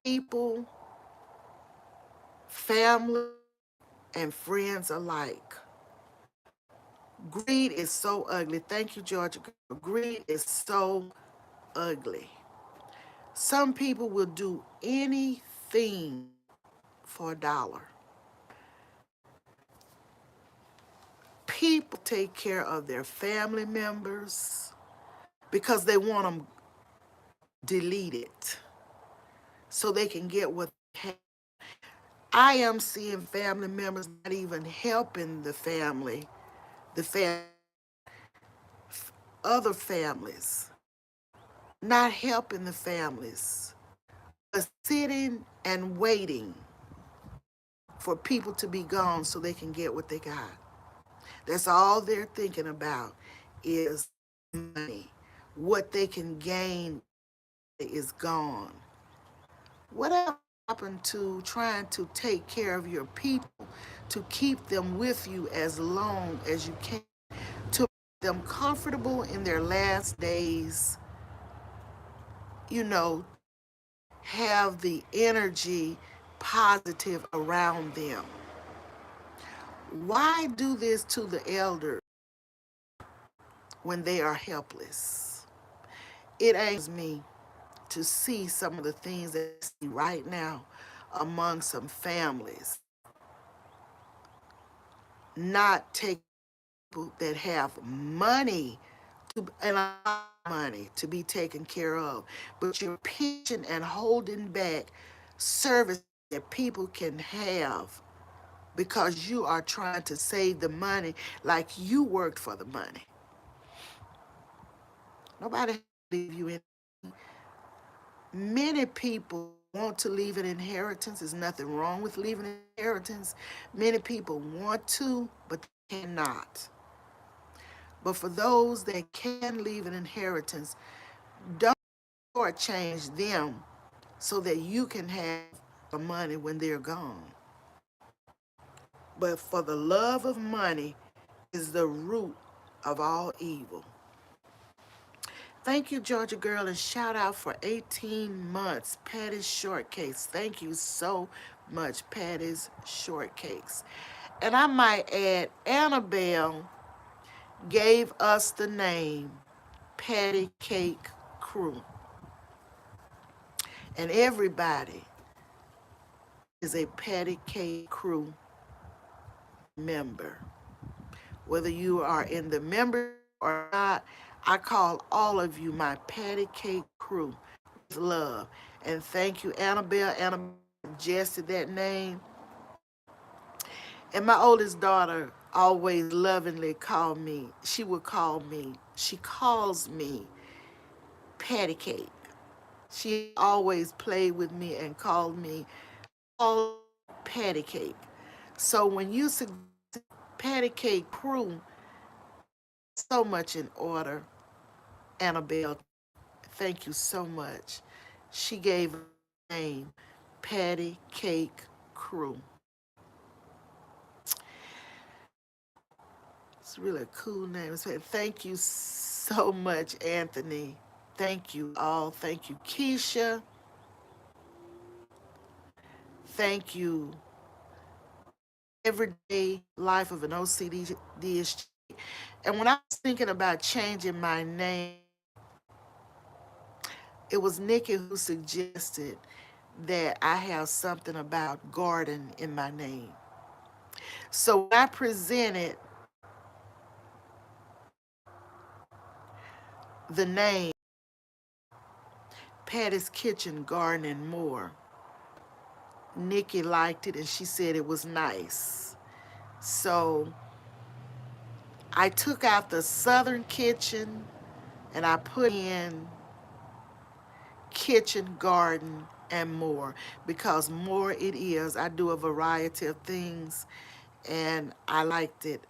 people, family, and friends alike. Greed is so ugly. Thank you, Georgia. Greed is so ugly. Some people will do anything for a dollar. People take care of their family members because they want them deleted so they can get what they have. I am seeing family members not even helping the family, other families, not helping the families, but sitting and waiting for people to be gone so they can get what they got. That's all they're thinking about is money. What they can gain is gone. Whatever happened to trying to take care of your people, to keep them with you as long as you can, to make them comfortable in their last days, you know, have the energy positive around them. Why do this to the elders when they are helpless? It angers me to see some of the things that I see right now among some families not taking people that have money and a lot of money to be taken care of, but you're pitching and holding back service that people can have because you are trying to save the money like you worked for the money. Nobody leave you in. Many people want to leave an inheritance. There's nothing wrong with leaving an inheritance. Many people want to, but they cannot. But for those that can leave an inheritance, don't shortchange them so that you can have the money when they're gone. But for the love of money is the root of all evil. Thank you, Georgia Girl, and shout out for 18 months, Patty's Shortcakes. Thank you so much, Patty's Shortcakes. And I might add, Annabelle gave us the name Patty Cake Crew. And everybody is a Patty Cake Crew member. Whether you are in the membership or not, I call all of you my Patty Cake Crew with love. And thank you, Annabelle. Annabelle suggested that name. And my oldest daughter always lovingly called me, she calls me Patty Cake. She always played with me and called me all Patty Cake. So when you suggest Patty Cake Crew, so much in order, Annabelle. Thank you so much. She gave a name, Patty Cake Crew. It's really a cool name. Thank you so much, Anthony. Thank you all. Thank you, Keisha. Thank you, Everyday Life of an OCD is. And when I was thinking about changing my name, it was Nikki who suggested that I have something about garden in my name. So when I presented the name Patty's Kitchen, Garden, and More, Nikki liked it and she said it was nice. So I took out the Southern Kitchen and I put in Kitchen, Garden, and More because more it is. I do a variety of things and I liked it.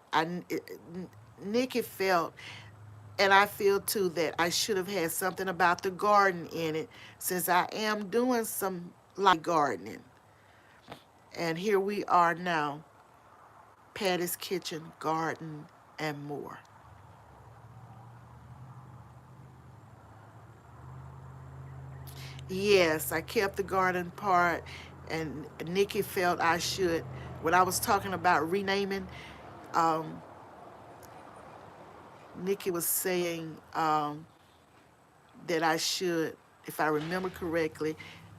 Nikki felt, and I feel too, that I should have had something about the garden in it since I am doing some light gardening. And here we are now, Patty's Kitchen, Garden, and More. Yes, I kept the garden part, and Nikki felt I should. When I was talking about renaming, um, Nikki was saying that I should, if I remember correctly,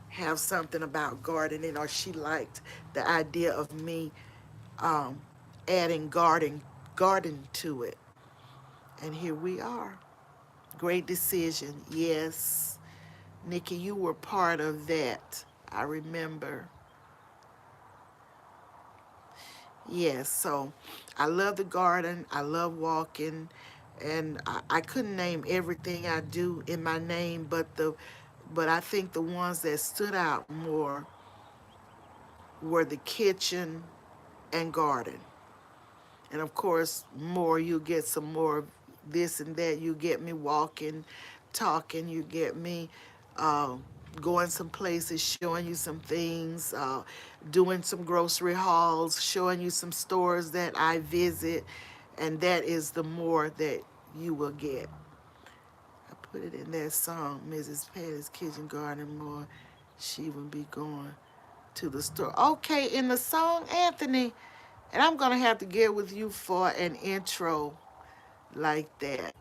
have something about gardening, or she liked the idea of me um, adding garden to it. And here we are. Great decision. Yes. Nikki, you were part of that. I remember. Yes, so I love the garden. I love walking. And I couldn't name everything I do in my name, but I think the ones that stood out more were the kitchen and garden. And of course, more, you get some more of this and that. You get me walking, talking. You get me uh, going some places, showing you some things, doing some grocery hauls, showing you some stores that I visit. And that is the more that you will get. I put it in that song, Mrs. Patty's Kitchen Garden More. She will be going to the store. Okay, in the song, Anthony, and I'm going to have to get with you for an intro like that.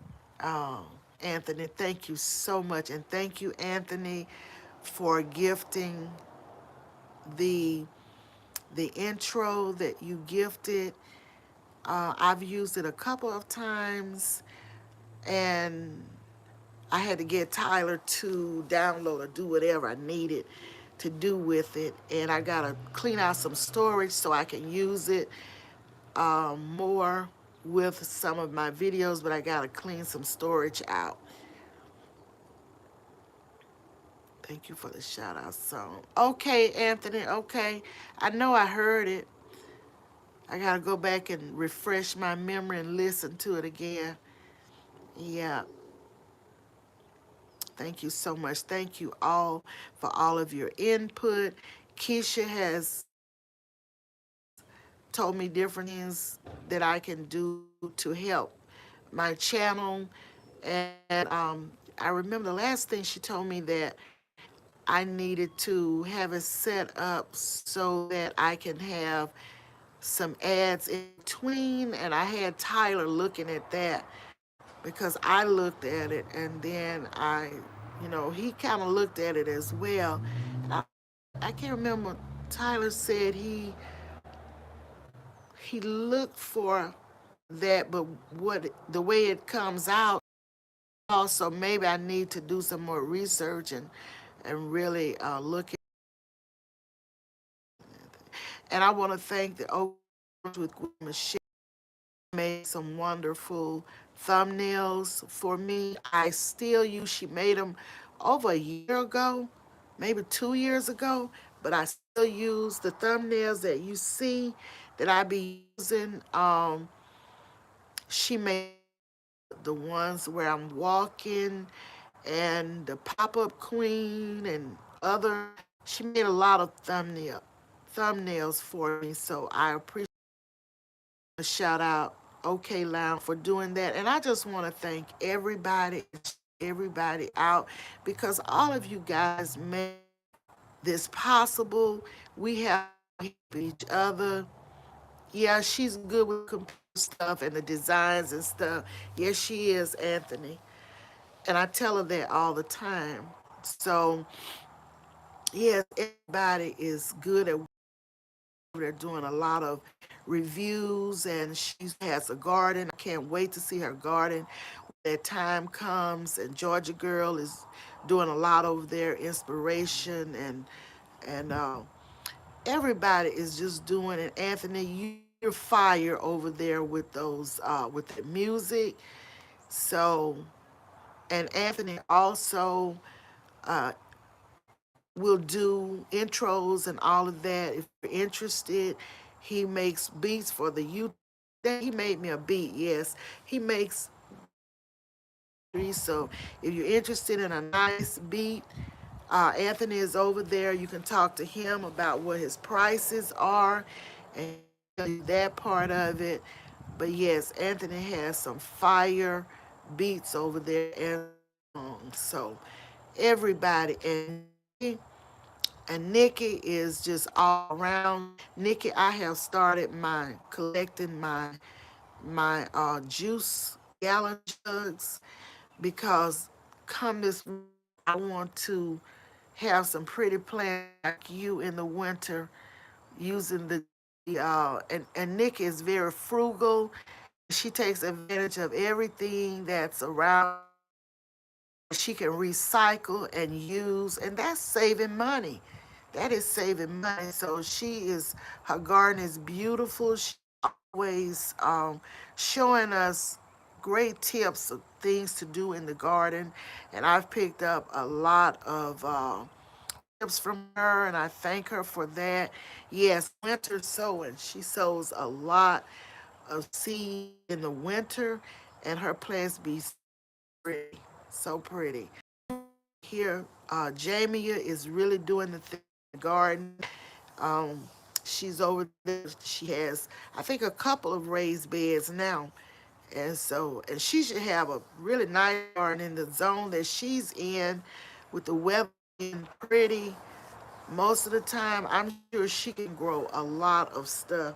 Oh, Anthony, thank you so much. And thank you, Anthony, for gifting the the intro that you gifted. I've used it a couple of times, and I had to get Tyler to download or do whatever I needed to do with it. And I got to clean out some storage so I can use it more with some of my videos, but I gotta clean some storage out. Thank you for the shout out song. Okay, Anthony, okay. I know I heard it. I gotta go back and refresh my memory and listen to it again. Yeah, thank you so much. Thank you all for all of your input. Keisha has told me different things that I can do to help my channel. And I remember the last thing she told me that I needed to have it set up so that I can have some ads in between, and I had Tyler looking at that because I looked at it, and then he kind of looked at it as well. And I can't remember. Tyler said he looked for that, but what the way it comes out, also maybe I need to do some more research and really look at. And I want to thank the Oak with Michelle. Made some wonderful thumbnails for me. I still use. She made them over a year ago, maybe 2 years ago, but I still use the thumbnails that you see that I be using. She made the ones where I'm walking and the pop-up queen and other. She made a lot of thumbnails for me, so I appreciate a shout out OK Lounge for doing that. And I just want to thank everybody out because all of you guys make this possible. We have to help each other. Yeah, she's good with computer stuff and the designs and stuff. Yes, she is, Anthony. And I tell her that all the time. So, yes, everybody is good at. They're doing a lot of reviews, and she has a garden. I can't wait to see her garden when that time comes. And Georgia Girl is doing a lot over there, inspiration, and everybody is just doing it. Anthony, you're fire over there with those with the music. So, and Anthony also uh, will do intros and all of that. If you're interested, he makes beats for the YouTube. He made me a beat, yes. He makes so if you're interested in a nice beat, Anthony is over there. You can talk to him about what his prices are and tell you that part of it. But yes, Anthony has some fire beats over there and songs. So everybody and Nikki is just all around. Nikki, I have started my collecting my juice gallon jugs because come this winter, I want to have some pretty plants like you in the winter using and Nikki is very frugal. She takes advantage of everything that's around. She can recycle and use, and that's saving money. That is saving money. So her garden is beautiful. She's always showing us great tips of things to do in the garden. And I've picked up a lot of tips from her, and I thank her for that. Yes, winter sowing. She sows a lot of seed in the winter, and her plants be pretty, so pretty. Here, Jamia is really doing the thing in the garden. Um, she's over there. She has, I think, a couple of raised beds now. And she should have a really nice garden in the zone that she's in with the weather being pretty. Most of the time, I'm sure she can grow a lot of stuff,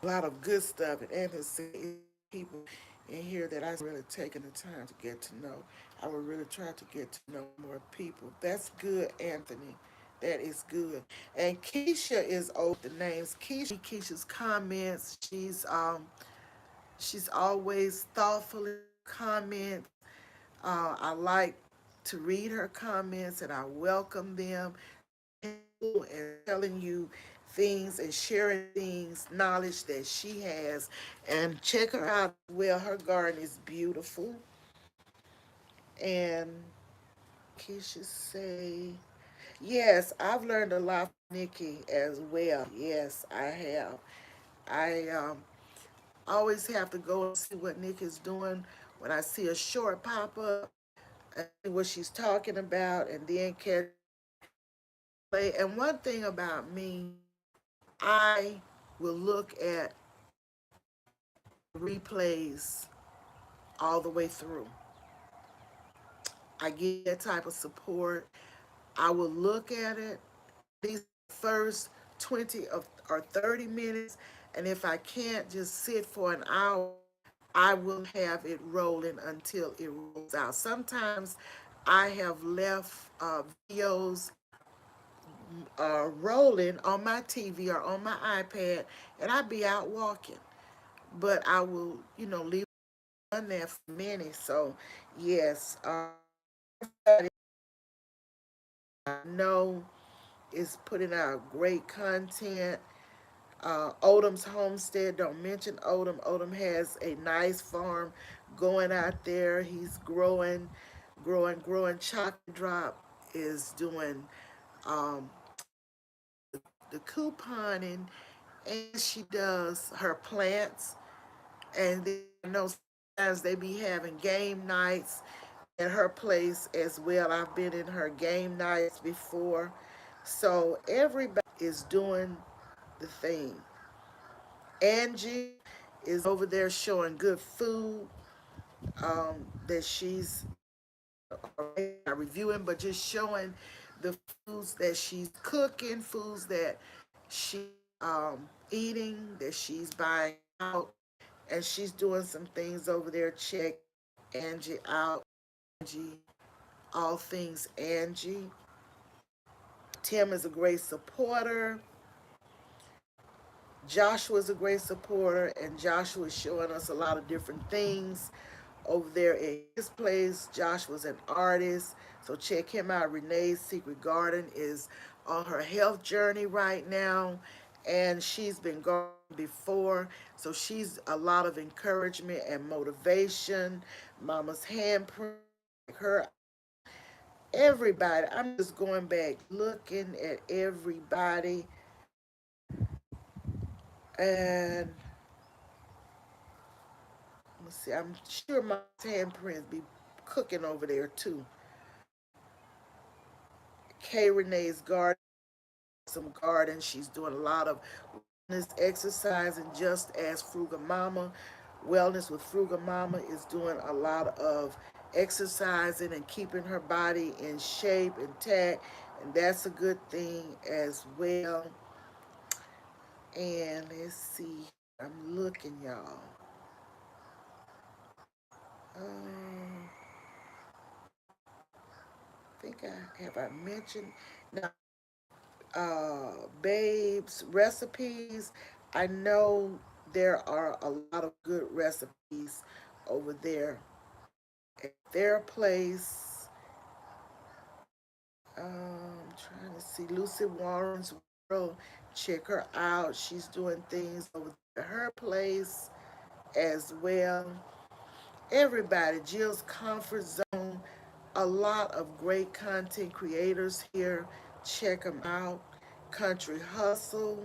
a lot of good stuff. And Anthony said, people in here that I really taking the time to get to know. I would really try to get to know more people. That's good, Anthony. That is good. And Keisha is over the names. Keisha's comments. She's always thoughtful in comments. I like to read her comments and I welcome them and telling you things and sharing things, knowledge that she has. And check her out as well. Her garden is beautiful. And Keisha say, yes, I've learned a lot from Nikki as well. Yes, I have. I always have to go and see what Nick is doing when I see a short pop up and see what she's talking about and then catch play. And one thing about me, I will look at replays all the way through. I get that type of support. I will look at it these first 20 or 30 minutes, and if I can't just sit for an hour, I will have it rolling until it rolls out. Sometimes I have left videos rolling on my TV or on my iPad, and I'd be out walking. But I will, leave it on there for many. So, yes, I know is putting out great content. Odom's Homestead, don't mention Odom. Odom has a nice farm going out there. He's growing. Chocolate Drop is doing um, the couponing, and she does her plants. And then I know sometimes they be having game nights at her place as well. I've been in her game nights before. So everybody is doing the thing. Angie is over there showing good food that she's not reviewing, but just showing the foods that she's cooking, foods that she eating, that she's buying out, and she's doing some things over there. Check Angie out. Angie, all things Angie. Tim is a great supporter. Joshua is a great supporter, and Joshua is showing us a lot of different things over there at his place. Joshua's an artist, so check him out. Renee's Secret Garden is on her health journey right now, and she's been going before, so she's a lot of encouragement and motivation. Mama's handprint, her, everybody. I'm just going back looking at everybody, and let's see. I'm sure my handprints be cooking over there too. K Renee's garden, some garden. She's doing a lot of wellness exercising, just as Frugal Mama. Wellness with Frugal Mama is doing a lot of exercising and keeping her body in shape, intact, and that's a good thing as well. And let's see, I'm looking, y'all. I think I mentioned now. Babes recipes. I know there are a lot of good recipes over there at their place. Trying to see Lucy Warren's World. Check her out. She's doing things over at her place as well. Everybody, Jill's Comfort Zone. A lot of great content creators here. Check them out. Country Hustle.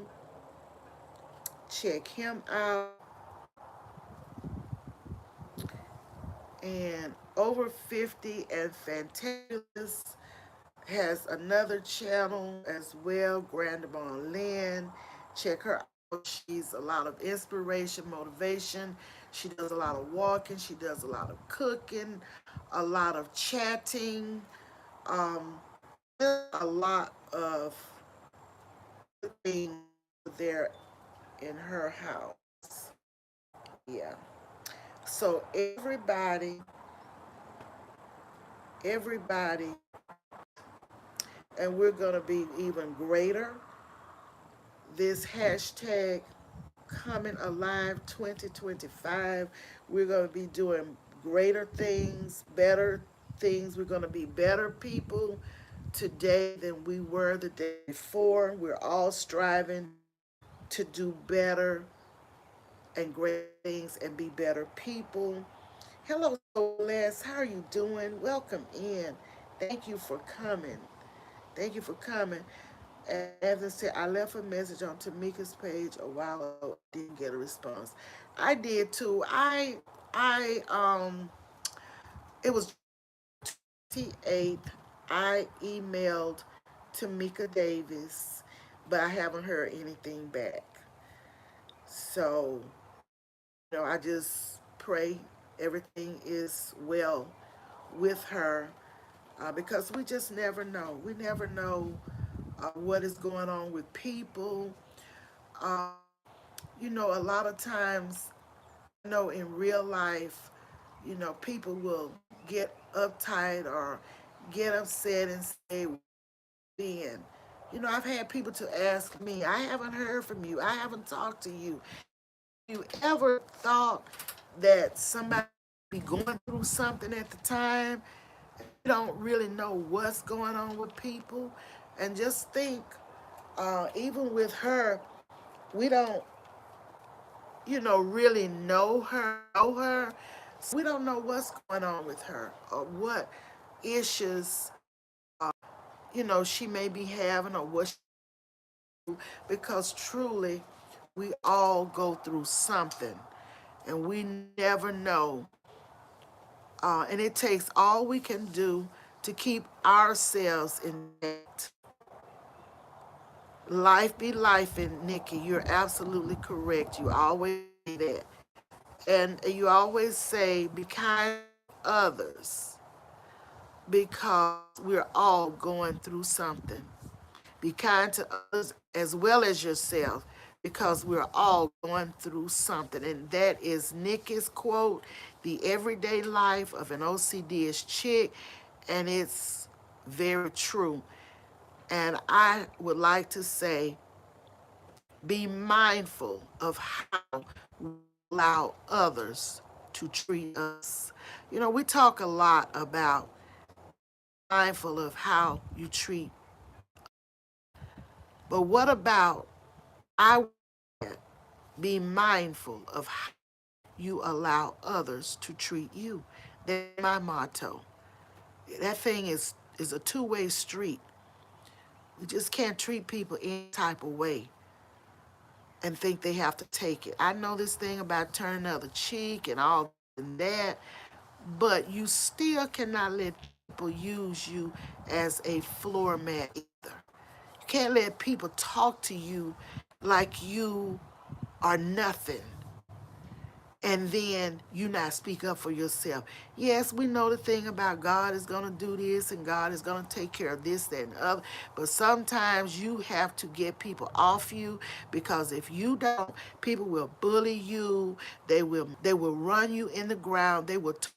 Check him out. And Over 50 and Fantabulous has another channel as well, Grandma Lynn. Check her out. She's a lot of inspiration, motivation. She does a lot of walking. She does a lot of cooking, a lot of chatting, um, a lot of things there in her house. Yeah. So everybody, and we're going to be even greater. This hashtag Coming Alive 2025, we're going to be doing greater things, better things. We're going to be better people today than we were the day before. We're all striving to do better and great things and be better people. Hello, Les. How are you doing? Welcome in. Thank you for coming. Thank you for coming. As I said, I left a message on Tamika's page a while ago. Didn't get a response. I did too. It was 28th. I emailed Tamika Davis, but I haven't heard anything back. So, I just pray everything is well with her. because we just never know. We never know what is going on with people. Um, a lot of times, I know in real life, people will get uptight or get upset and say, then. I've had people to ask me, I haven't heard from you. I haven't talked to you. You ever thought that somebody be going through something at the time? You don't really know what's going on with people. And just think, even with her, we don't, really know her. So we don't know what's going on with her or what issues, she may be having or what because truly we all go through something and we never know. And it takes all we can do to keep ourselves intact. Life be life, and Nikki, you're absolutely correct. You always say that. And you always say, be kind to others because we're all going through something. Be kind to others as well as yourself because we're all going through something. And that is Nikki's quote, the everyday life of an OCD-ish chick. And it's very true. And I would like to say, be mindful of how we allow others to treat us. We talk a lot about mindful of how you treat, but what about I be mindful of how you allow others to treat you? That's my motto. That thing is a two-way street. We just can't treat people any type of way and think they have to take it. I know this thing about turning the other cheek and all and that, but you still cannot let people use you as a floor mat either. You can't let people talk to you like you are nothing and then you not speak up for yourself. Yes, we know the thing about God is going to do this and God is going to take care of this, that, and the other. But sometimes you have to get people off you because if you don't, people will bully you. They will run you in the ground. They will talk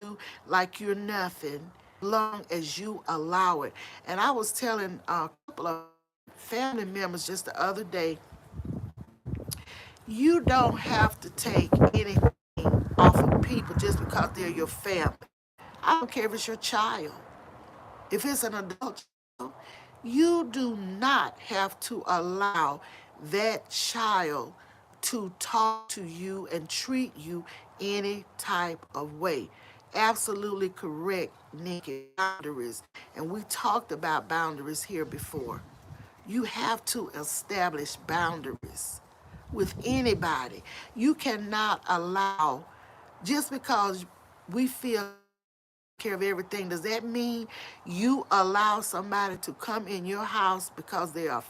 to you like you're nothing long as you allow it. And I was telling a couple of family members just the other day, you don't have to take anything off of people just because they're your family. I don't care if it's your child. If it's an adult child, you do not have to allow that child to talk to you and treat you any type of way. Absolutely correct, Nikki. Boundaries. And we talked about boundaries here before. You have to establish boundaries with anybody. You cannot allow, just because we feel care of everything, does that mean you allow somebody to come in your house because they are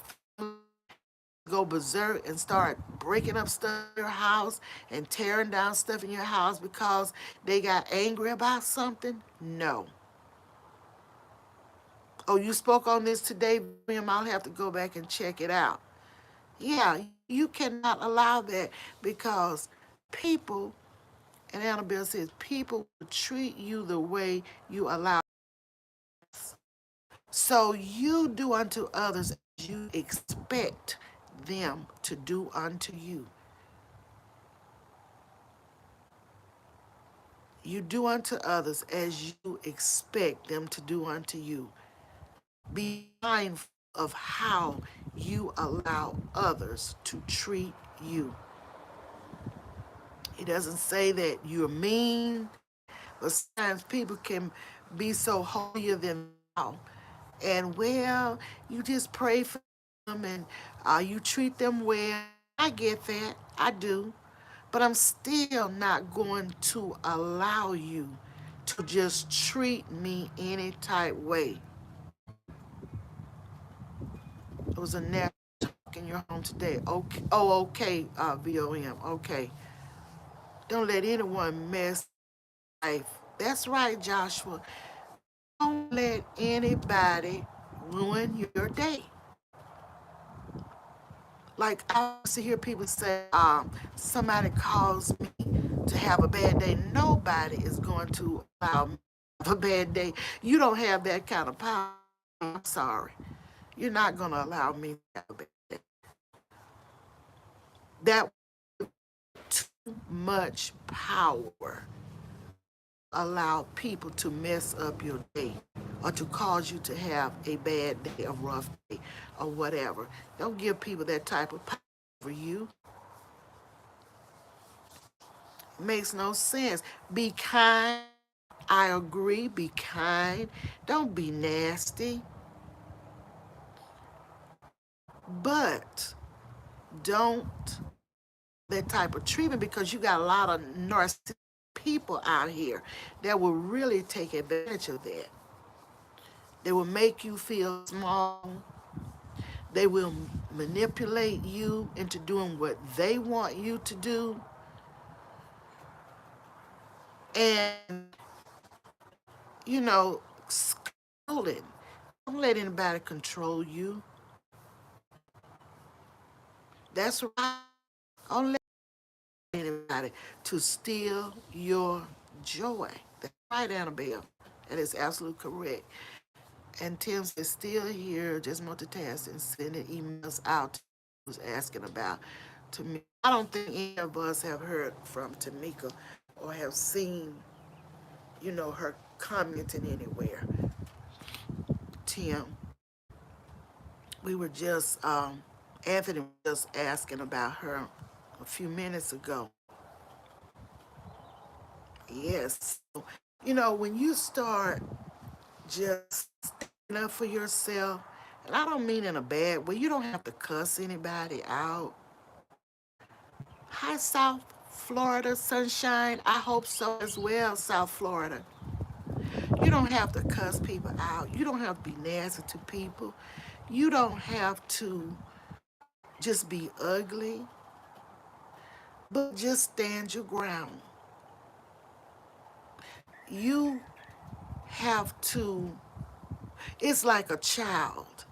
go berserk and start breaking up stuff in your house and tearing down stuff in your house because they got angry about something? No. Oh, you spoke on this today, William. I'll have to go back and check it out. Yeah, you cannot allow that because people, and Annabelle says, people will treat you the way you allow. So you do unto others as you expect them to do unto you. You do unto others as you expect them to do unto you. Be mindful of how you allow others to treat you. He doesn't say that you're mean, but sometimes people can be so holier than thou. And well, you just pray for them and you treat them well. I get that. I do. But I'm still not going to allow you to just treat me any type way. It was a natural talk in your home today. Okay. Oh, okay, VOM. Okay. Don't let anyone mess life. That's right, Joshua. Don't let anybody ruin your day. Like I used to hear people say, somebody calls me to have a bad day. Nobody is going to allow me to have a bad day. You don't have that kind of power. I'm sorry. You're not going to allow me to have a bad day. That too much power allow people to mess up your day or to cause you to have a bad day, a rough day, or whatever. Don't give people that type of power over you. It makes no sense. Be kind. I agree. Be kind. Don't be nasty. But don't that type of treatment because you got a lot of narcissistic people out here that will really take advantage of that. They will make you feel small. They will manipulate you into doing what they want you to do. And, you know, controlling. Don't let anybody control you. That's right. Don't let anybody to steal your joy. That's right, Annabelle. That is absolutely correct. And Tim is still here, just multitasking, sending emails out to who's asking about Tamika. I don't think any of us have heard from Tamika or have seen, her commenting anywhere. Tim, we were just, Anthony was just asking about her a few minutes ago. Yes. When you start just standing up for yourself, and I don't mean in a bad way, you don't have to cuss anybody out. Hi, South Florida sunshine. I hope so as well, South Florida. You don't have to cuss people out. You don't have to be nasty to people. You don't have to just be ugly, but just stand your ground. You have to, it's like a child.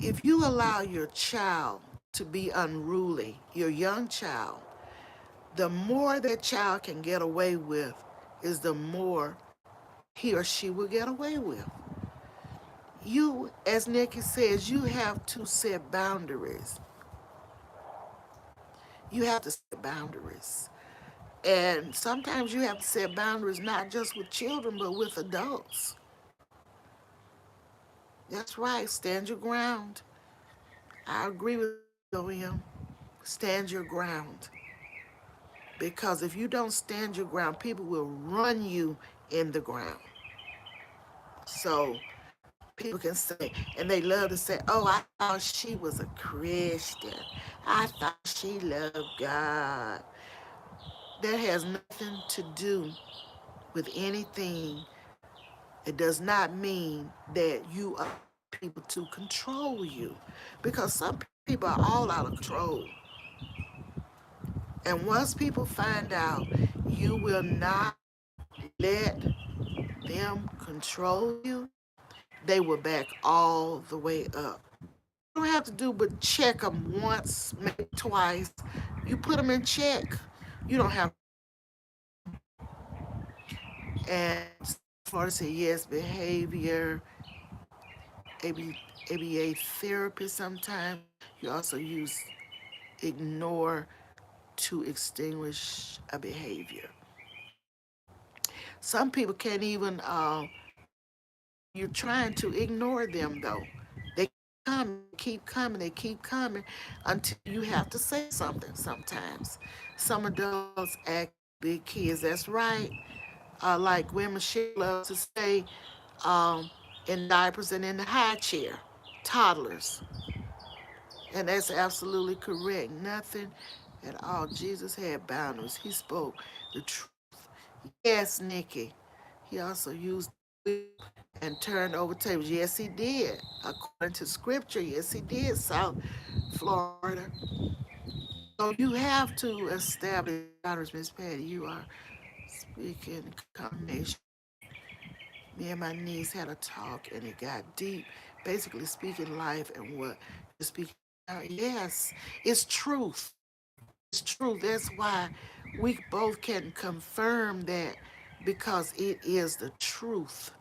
If you allow your child to be unruly, your young child, the more that child can get away with is the more he or she will get away with. You, as Nikki says, you have to set boundaries. You have to set boundaries. And sometimes you have to set boundaries not just with children, but with adults. That's right. Stand your ground. I agree with William. Stand your ground. Because if you don't stand your ground, people will run you in the ground. So people can say, and they love to say, oh, I thought she was a Christian. I thought she loved God. That has nothing to do with anything. It does not mean that you are people to control you. Because some people are all out of control. And once people find out you will not let them control you, they will back all the way up. You don't have to do but check them once, maybe twice. You put them in check. You don't have. And Florida said yes, behavior, ABA therapy sometimes. You also use ignore to extinguish a behavior. Some people can't even, you're trying to ignore them though. They keep coming, they keep coming until you have to say something sometimes. Some adults act big kids, that's right. Like when Michelle loves to say, um, in diapers and in the high chair, toddlers. And that's absolutely correct. Nothing at all. Jesus had boundaries. He spoke the truth. Yes, Nikki. He also used whip and turned over tables. Yes, he did. According to scripture, yes, he did, South Florida. So you have to establish boundaries, Miss Patty. You are speaking combination. Me and my niece had a talk, and it got deep. Basically, speaking life and what you're speaking about. Yes, it's truth. It's true. That's why we both can confirm that because it is the truth.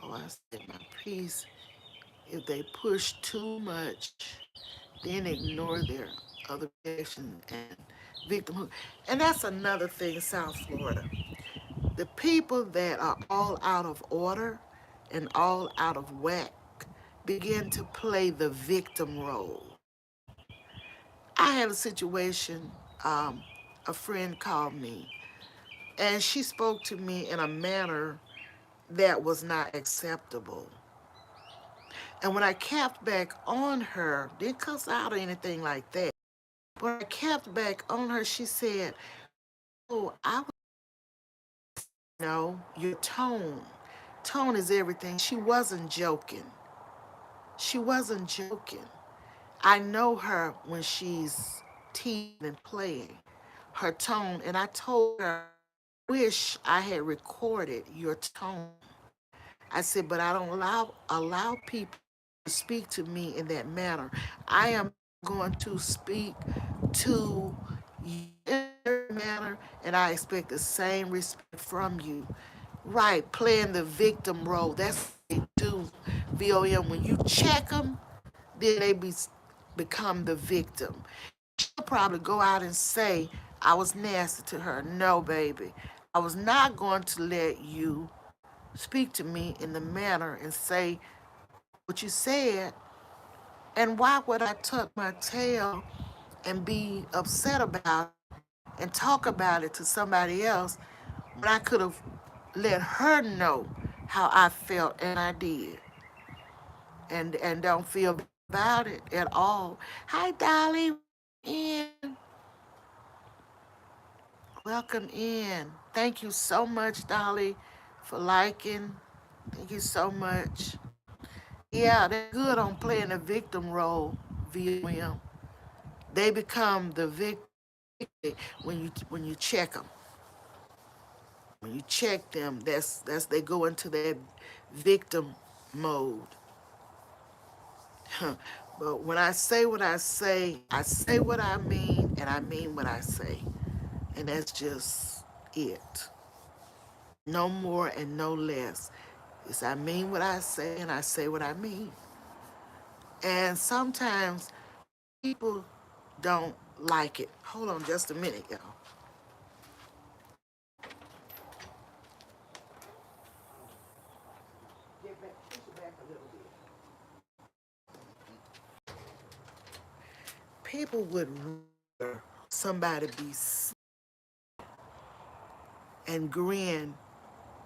Oh, I said my piece. If they push too much, then ignore their other reaction and victimhood. And that's another thing, South Florida. The people that are all out of order and all out of whack begin to play the victim role. I had a situation, a friend called me, and she spoke to me in a manner that was not acceptable. And when I kept back on her, didn't cuss out or anything like that. When I kept back on her, she said, "Oh, I would know your tone. Tone is everything." She wasn't joking. She wasn't joking. I know her when she's teasing and playing. Her tone, and I told her, wish I had recorded your tone. I said, but I don't allow people to speak to me in that manner. I am going to speak to you in a manner, and I expect the same respect from you. Right, playing the victim role. That's what they do. VOM. When you check them, then become the victim. She'll probably go out and say, I was nasty to her. No, baby. I was not going to let you speak to me in the manner and say what you said. And why would I tuck my tail and be upset about it and talk about it to somebody else when I could have let her know how I felt and I did, and don't feel bad about it at all. Hi, Dolly. In. Welcome in. Thank you so much, Dolly, for liking. Thank you so much. Yeah, they're good on playing a victim role, VOM. They become the victim when you check them. When you check them, that's they go into that victim mode. But when I say what I mean, and I mean what I say. And that's just it. No more and no less. Is I mean what I say and I say what I mean. And sometimes people don't like it. Hold on just a minute, y'all. Push it back a little bit. People would rather somebody be and grin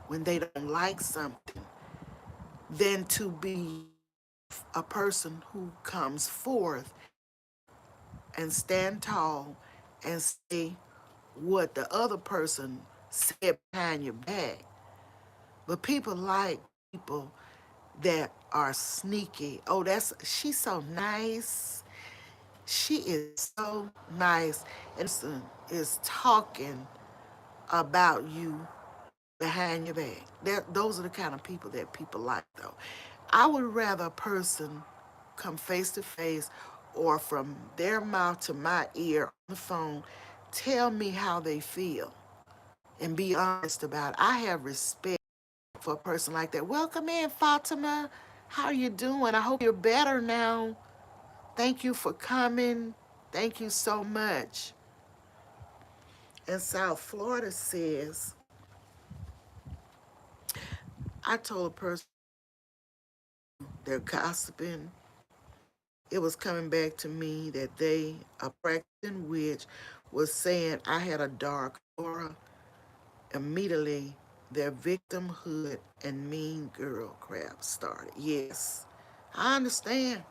when they don't like something than to be a person who comes forth and stand tall and say what the other person said behind your back. But people like people that are sneaky. Oh, she's so nice. She is so nice. And is talking about you behind your back. Those are the kind of people that people like, though. I would rather a person come face to face or from their mouth to my ear on the phone tell me how they feel and be honest about it. I have respect for a person like that. Welcome in, Fatima. How are you doing? I hope you're better now. Thank you for coming. Thank you so much. And South Florida says, I told a person they're gossiping. It was coming back to me that a practicing witch, was saying I had a dark aura. Immediately, their victimhood and mean girl crap started. Yes, I understand.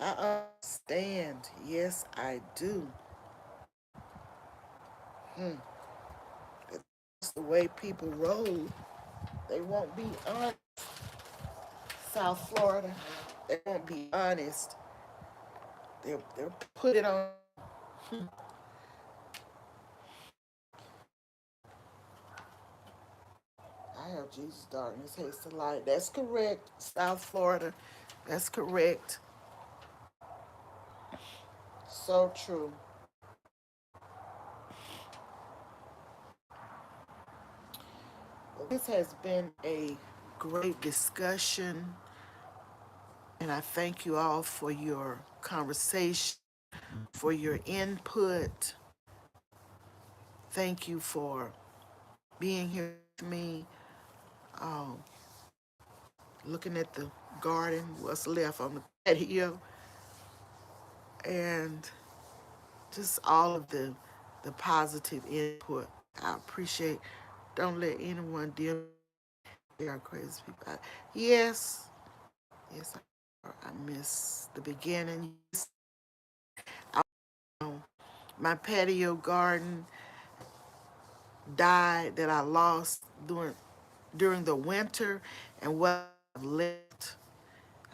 I understand. Yes, I do. Hmm. That's the way people roll. They won't be honest. South Florida, they won't be honest. They'll put it on. Jesus, darkness hates the light. That's correct. South Florida. That's correct. So true. Well, this has been a great discussion, and I thank you all for your conversation, for your input. Thank you for being here with me, um, looking at the garden, what's left on the patio, and just all of the positive input. I appreciate. Don't let anyone deal. They are crazy people. Yes, yes. I miss the beginning. Yes, um, my patio garden died that I lost during the winter, and what I've left,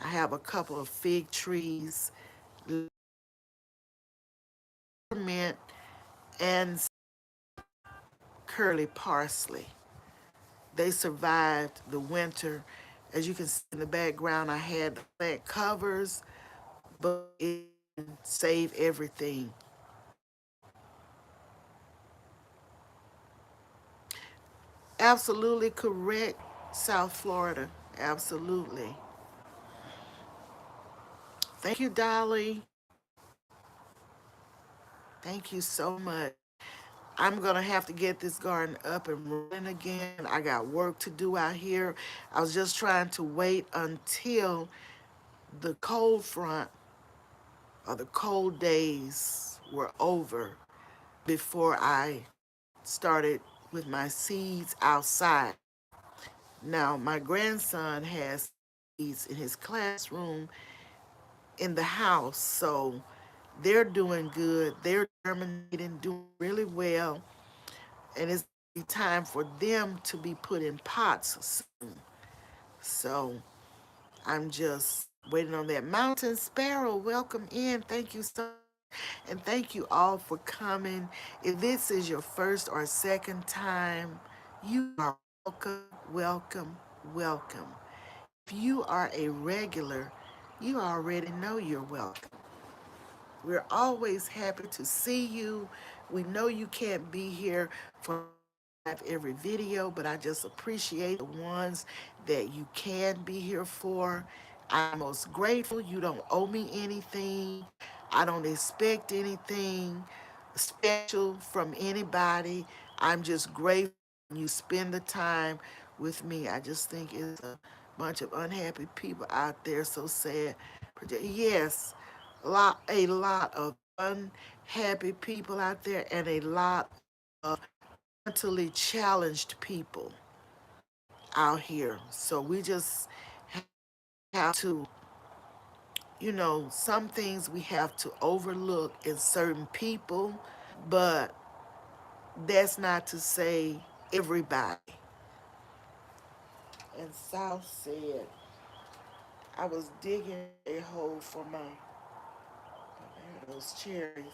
I have a couple of fig trees, mint, and curly parsley. They survived the winter. As you can see in the background, I had the plant covers, but it didn't save everything. Absolutely correct, South Florida. Absolutely. Thank you, Dolly. Thank you so much. I'm going to have to get this garden up and running again. I got work to do out here. I was just trying to wait until the cold front or the cold days were over before I started with my seeds outside. Now, my grandson has seeds in his classroom in the house, so they're doing good. They're germinating, doing really well, and it's time for them to be put in pots soon. So I'm just waiting on that. Mountain Sparrow, welcome in. Thank you so much. And thank you all for coming. If this is your first or second time, you are welcome, welcome, welcome. If you are a regular, you already know you're welcome. We're always happy to see you. We know you can't be here for every video, but I just appreciate the ones that you can be here for. I'm most grateful. You don't owe me anything. I don't expect anything special from anybody. I'm just grateful you spend the time with me. I just think it's a bunch of unhappy people out there, so sad. Yes, a lot of unhappy people out there, and a lot of mentally challenged people out here. So we just have to, some things we have to overlook in certain people, but that's not to say everybody. And South said, I was digging a hole for those cherries,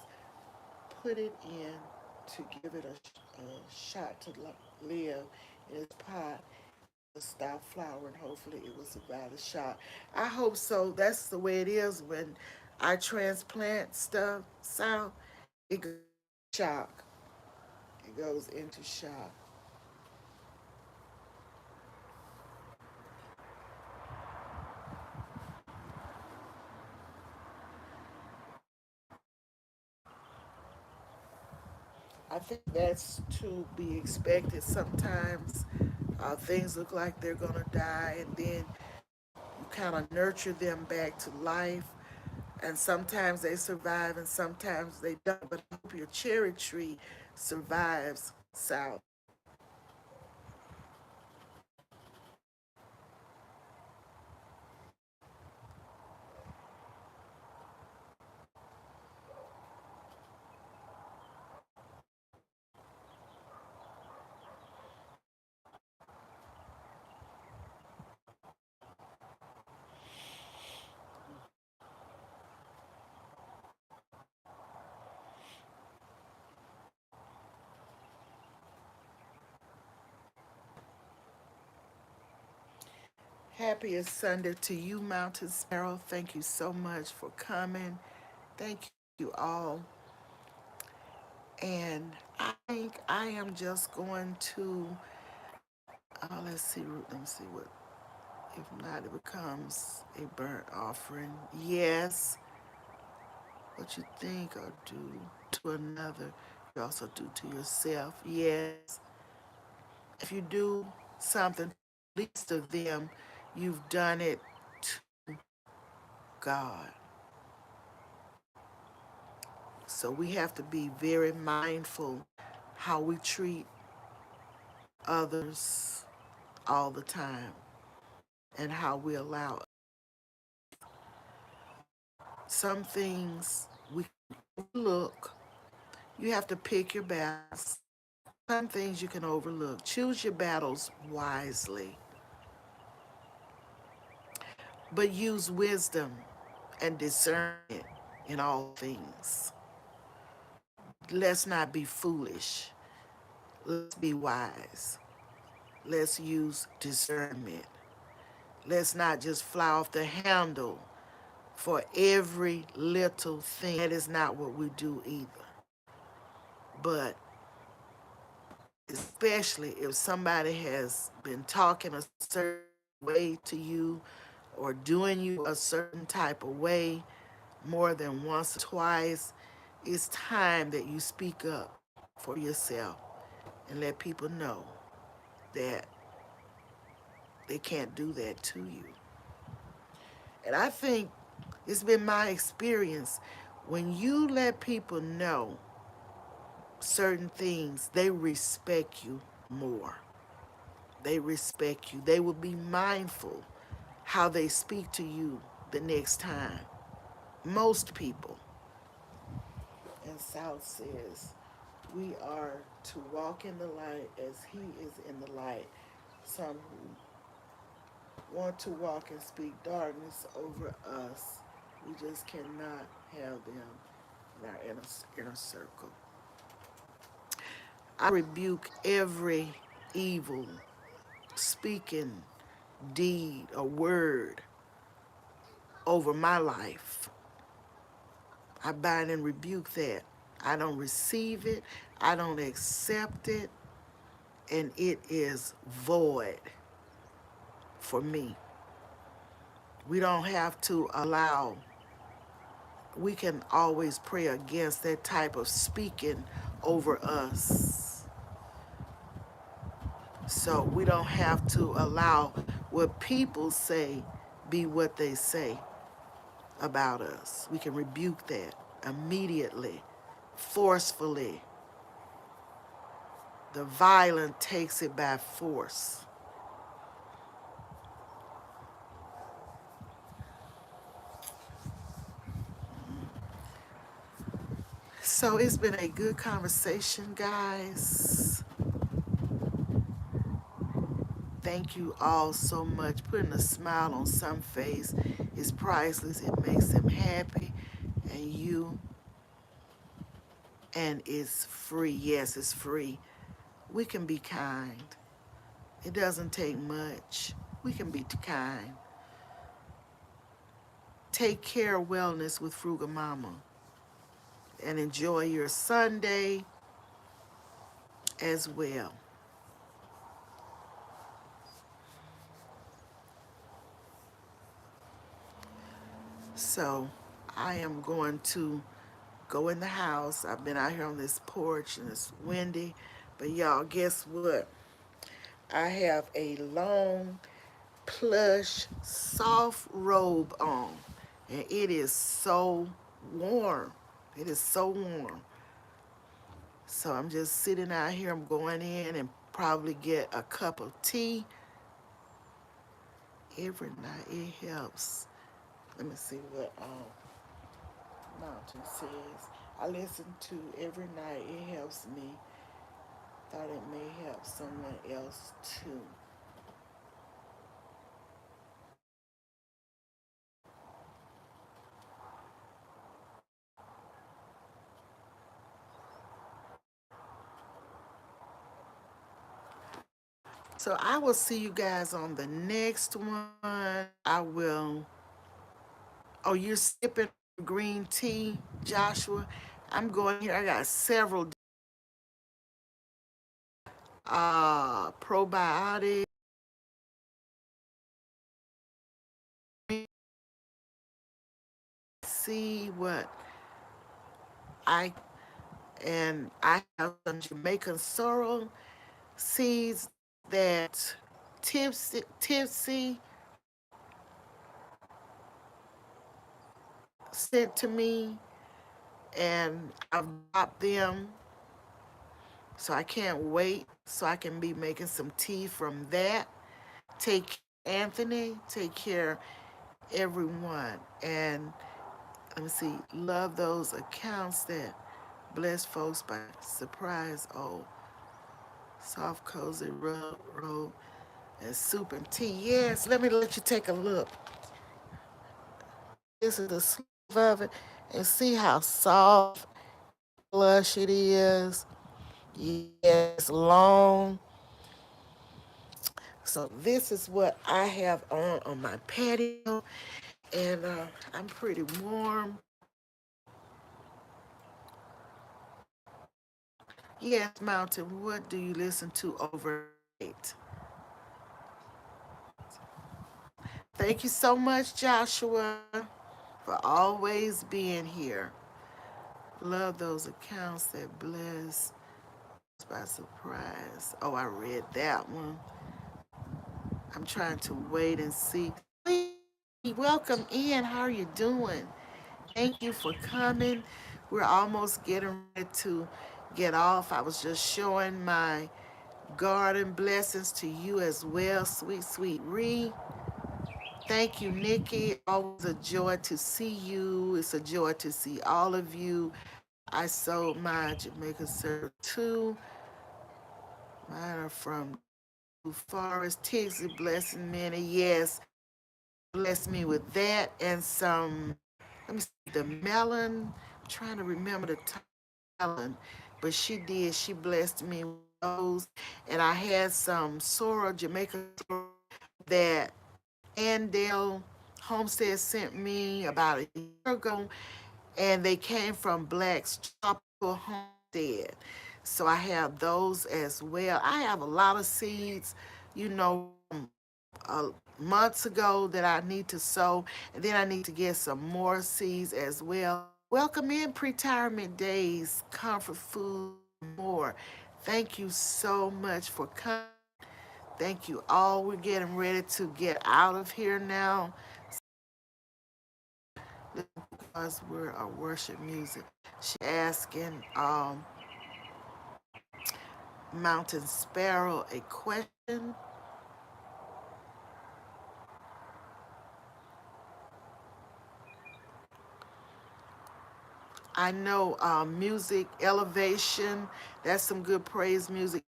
put it in to give it a shot to live in its pot. Stop flowering. Hopefully, it will survive the shock. I hope so. That's the way it is when I transplant stuff. South, it goes into shock. It goes into shock. I think that's to be expected. Sometimes things look like they're gonna die, and then you kind of nurture them back to life. And sometimes they survive, and sometimes they don't. But I hope your cherry tree survives, South. Happiest Sunday to you, Mountain Sparrow. Thank you so much for coming. Thank you all. And I think I am just going to, let me see what, if not, it becomes a burnt offering. Yes, what you think or do to another, you also do to yourself. Yes, if you do something to the least of them, you've done it to God. So we have to be very mindful how we treat others all the time and how we allow some things we overlook. You have to pick your battles. Some things you can overlook. Choose your battles wisely, but use wisdom and discernment in all things. Let's not be foolish. Let's be wise. Let's use discernment. Let's not just fly off the handle for every little thing. That is not what we do either. But especially if somebody has been talking a certain way to you or doing you a certain type of way more than once or twice, it's time that you speak up for yourself and let people know that they can't do that to you. And I think it's been my experience when you let people know certain things, they respect you more. They respect you. They will be mindful how they speak to you the next time. Most people. And South says, we are to walk in the light as he is in the light. Some who want to walk and speak darkness over us, we just cannot have them in our inner circle. I rebuke every evil speaking deed or word over my life. I bind and rebuke that. I don't receive it. I don't accept it. And it is void for me. We don't have to allow, we can always pray against that type of speaking over us. So we don't have to allow what people say be what they say about us. We can rebuke that immediately, forcefully. The violent takes it by force. So it's been a good conversation, guys. Thank you all so much. Putting a smile on some face is priceless. It makes them happy. And it's free. Yes, it's free. We can be kind. It doesn't take much. We can be kind. Take care of wellness with Frugal Mama and enjoy your Sunday as well. So I am going to go in the house. I've been out here on this porch and it's windy. But y'all, guess what? I have a long, plush, soft robe on. And it is so warm. It is so warm. So I'm just sitting out here. I'm going in and probably get a cup of tea every night. It helps. Let me see what Mountain says. I listen to every night. It helps me. Thought it may help someone else too. So I will see you guys on the next one. I will. Oh, you're sipping green tea, Joshua. I'm going here. I got several probiotics. See what I I have some Jamaican sorrel seeds that Tipsy sent to me, and I've dropped them, so I can't wait so I can be making some tea from that. Take care, Anthony. Take care, everyone, and let me see. Love those accounts that bless folks by surprise. Oh, soft cozy rub roll and soup and tea. Yes, let me let you take a look. This is the sleeve of it, and see how soft, lush it is. Yes, long. So this is what I have on my patio, and I'm pretty warm. Yes, Mountain. What do you listen to overnight? Thank you so much, Joshua, for always being here. Love those accounts that bless by surprise. Oh, I read that one. I'm trying to wait and see. Welcome in. How are you doing? Thank you for coming. We're almost getting ready to get off. I was just showing my garden blessings to you as well, sweet, sweet Ree. Thank you, Nikki. Always a joy to see you. It's a joy to see all of you. I sold my Jamaican syrup too. Mine are from Forest Tixie, blessing many. Yes, bless me with that and some. Let me see the melon. I'm trying to remember the melon, but she did. She blessed me with those, and I had some sorrel, Jamaican sorrel that Andale Homestead sent me about a year ago, and they came from Black's Tropical Homestead. So I have those as well. I have a lot of seeds, you know, months ago that I need to sow, and then I need to get some more seeds as well. Welcome in Pretirement Days, Comfort Food, more. Thank you so much for coming. Thank you all. We're getting ready to get out of here now. Because we're our worship music. She asking Mountain Sparrow a question. I know music elevation. That's some good praise music.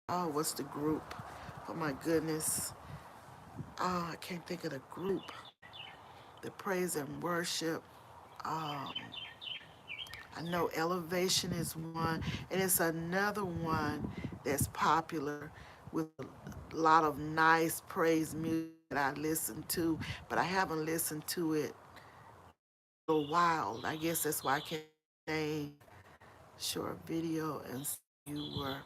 Oh, what's the group? Oh my goodness. Oh, I can't think of the group. The praise and worship. Um, I know elevation is one, and it's another one that's popular with a lot of nice praise music that I listen to, but I haven't listened to it in a while. I guess that's why I can't name short video and you were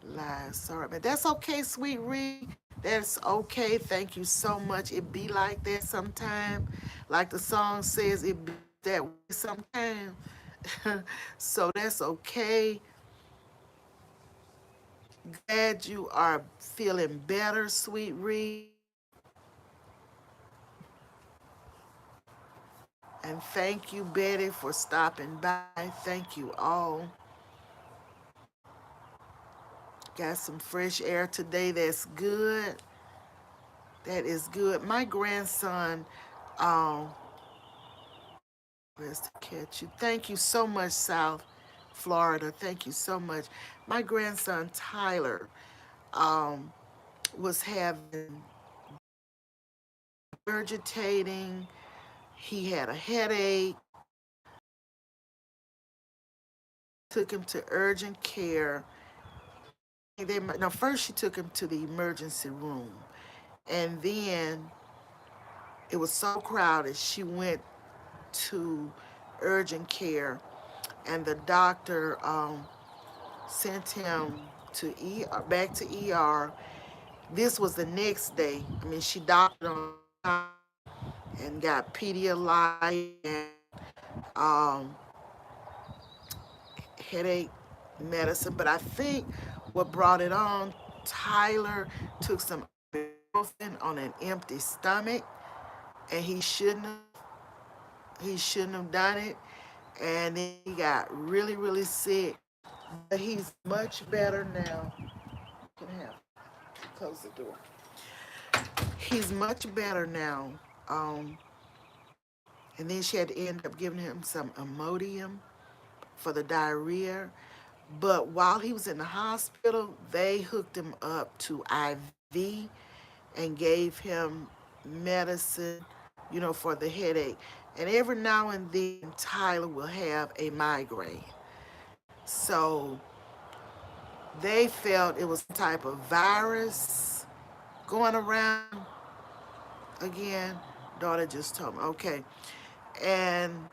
live. Sorry, but that's okay, sweet Ree. That's okay. Thank you so much. It be like that sometime. Like the song says, it be that way sometime. So that's okay. Glad you are feeling better, sweet Ree. And thank you, Betty, for stopping by. Thank you all. Got some fresh air today. That's good. That is good. My grandson, um, where's to catch you? Thank you so much, South Florida. Thank you so much. My grandson Tyler um, was having regurgitating. He had a headache. Took him to urgent care. now first she took him to the emergency room, and then it was so crowded. She went to urgent care, and the doctor sent him to back to ER. This was the next day. I mean, she doctored on time and got Pedialyte and um, headache medicine. But I think what brought it on, Tyler took some ibuprofen on an empty stomach, and he shouldn't have done it, and then he got really really sick. But he's much better now. You can have close the door. He's much better now. Um, and then she had to end up giving him some Imodium for the diarrhea. But while he was in the hospital, they hooked him up to IV and gave him medicine, for the headache. And every now and then, Tyler will have a migraine. So they felt it was some type of virus going around again. Daughter just told me, okay. And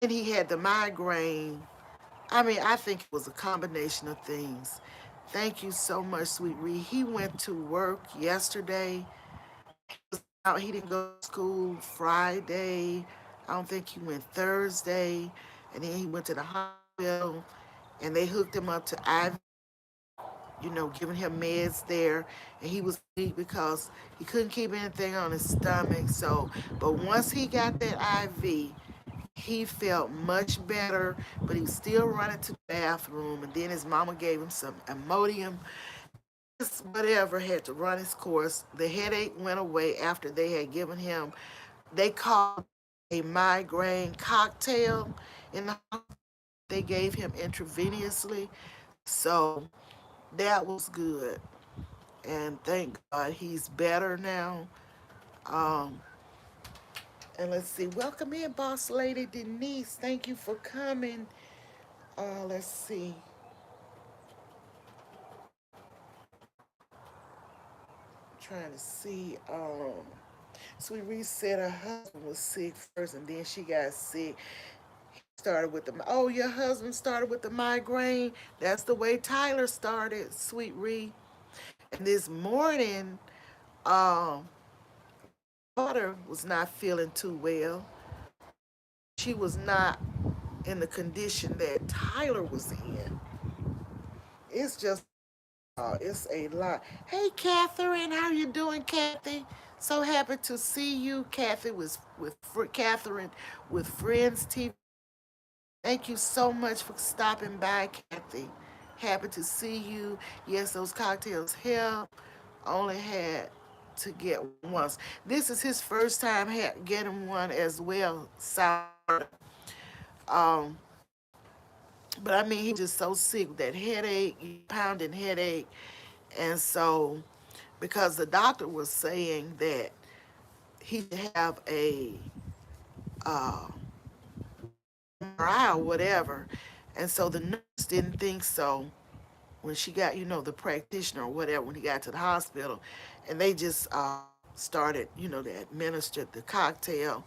then he had the migraine. I mean, I think it was a combination of things. Thank you so much, Sweet Ree. He went to work yesterday. He didn't go to school Friday. I don't think he went Thursday. And then he went to the hospital and they hooked him up to IV, giving him meds there. And he was weak because he couldn't keep anything on his stomach. So, but once he got that IV, he felt much better, but he was still running to the bathroom. And then his mama gave him some Imodium. Just whatever had to run its course. The headache went away after they had given him, they called a migraine cocktail in the hospital. They gave him intravenously. So that was good. And thank God he's better now. Um, and let's see. Welcome in, Boss Lady Denise. Thank you for coming. Let's see. Trying to see. Sweet Reese said her husband was sick first, and then she got sick. Started with the your husband started with the migraine. That's the way Tyler started, Sweet Ree. And this morning, um, daughter was not feeling too well. She was not in the condition that Tyler was in. It's just it's a lot. Hey, Catherine, how you doing, Kathy? So happy to see you, Kathy. Was with Catherine with Friends TV. Thank you so much for stopping by, Kathy. Happy to see you. Yes, those cocktails help. Only had to get one once. This is his first time getting one as well, um, but I mean, he was just so sick with that headache, pounding headache, and so because the doctor was saying that he should have a uh, MRI or whatever, and so the nurse didn't think so when she got, the practitioner or whatever, when he got to the hospital, and they just started, to administer the cocktail,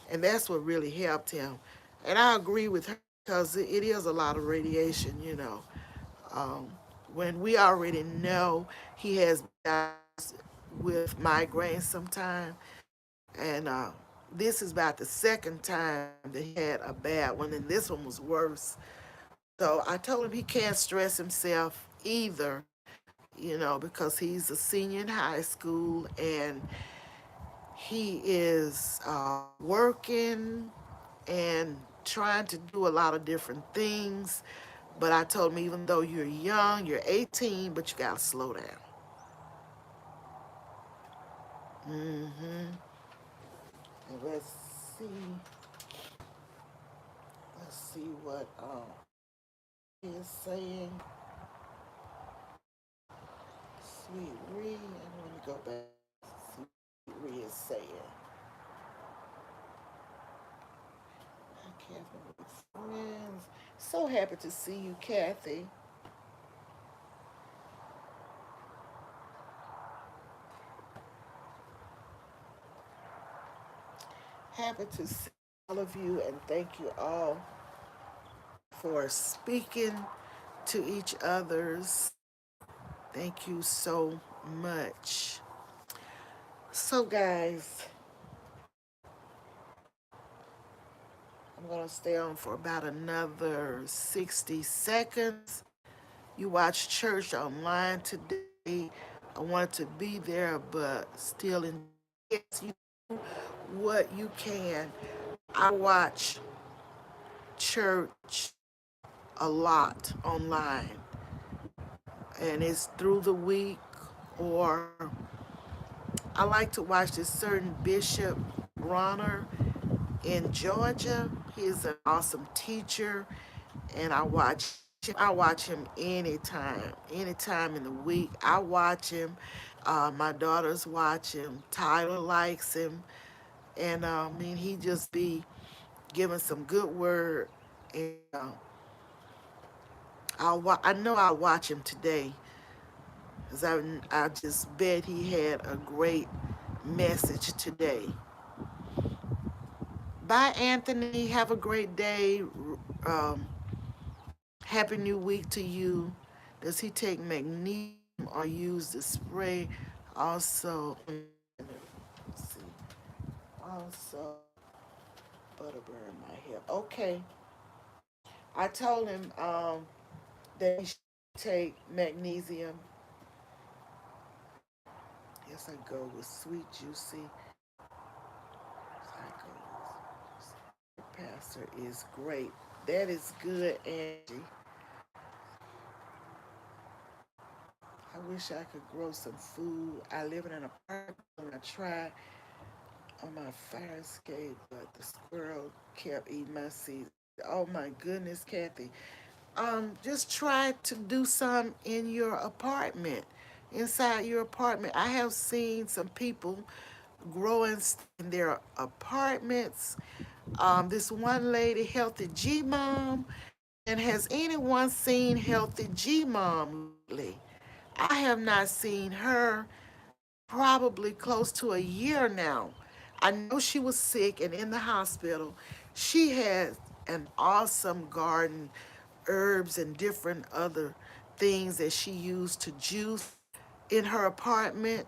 and that's what really helped him. And I agree with her because it is a lot of radiation, Um, when we already know he has with migraines sometime, and this is about the second time that he had a bad one, and this one was worse. So I told him he can't stress himself either, because he's a senior in high school and he is working and trying to do a lot of different things. But I told him, even though you're young, you're 18, but you got to slow down. Mm-hmm. And see. Let's see what he is saying. Sweet Ree. And let me go back. Sweet Ree is saying. Catherine with friends. So happy to see you, Kathy. Happy to see all of you and thank you all for speaking to each others. Thank you so much. So, guys, I'm going to stay on for about another 60 seconds. You watch church online today. I wanted to be there, but still in. Yes, you do what you can. I watch church a lot online, and it's through the week, or I like to watch this certain Bishop Bronner in Georgia. He's an awesome teacher, and I watch him anytime in the week. I watch him. My daughters watch him. Tyler likes him, and I mean he just be giving some good word. And I know I'll watch him today, cause I just bet he had a great message today. Bye, Anthony. Have a great day. Um, Happy New Week to you. Does he take magnesium or use the spray? Also, let's see. Also, Butterbeer in my hair. Okay. I told him that he should take magnesium. Yes, I go with sweet, juicy. I go with Pastor is great. That is good, Angie. I wish I could grow some food. I live in an apartment and I tried on my fire escape, but the squirrel kept eating my seeds. Oh my goodness, Kathy. Just try to do some in your apartment, inside your apartment. I have seen some people growing in their apartments. This one lady, Healthy G Mom, and has anyone seen Healthy G Mom lately? I have not seen her probably close to a year now. I know she was sick and in the hospital. She has an awesome garden, herbs and different other things that she used to juice in her apartment.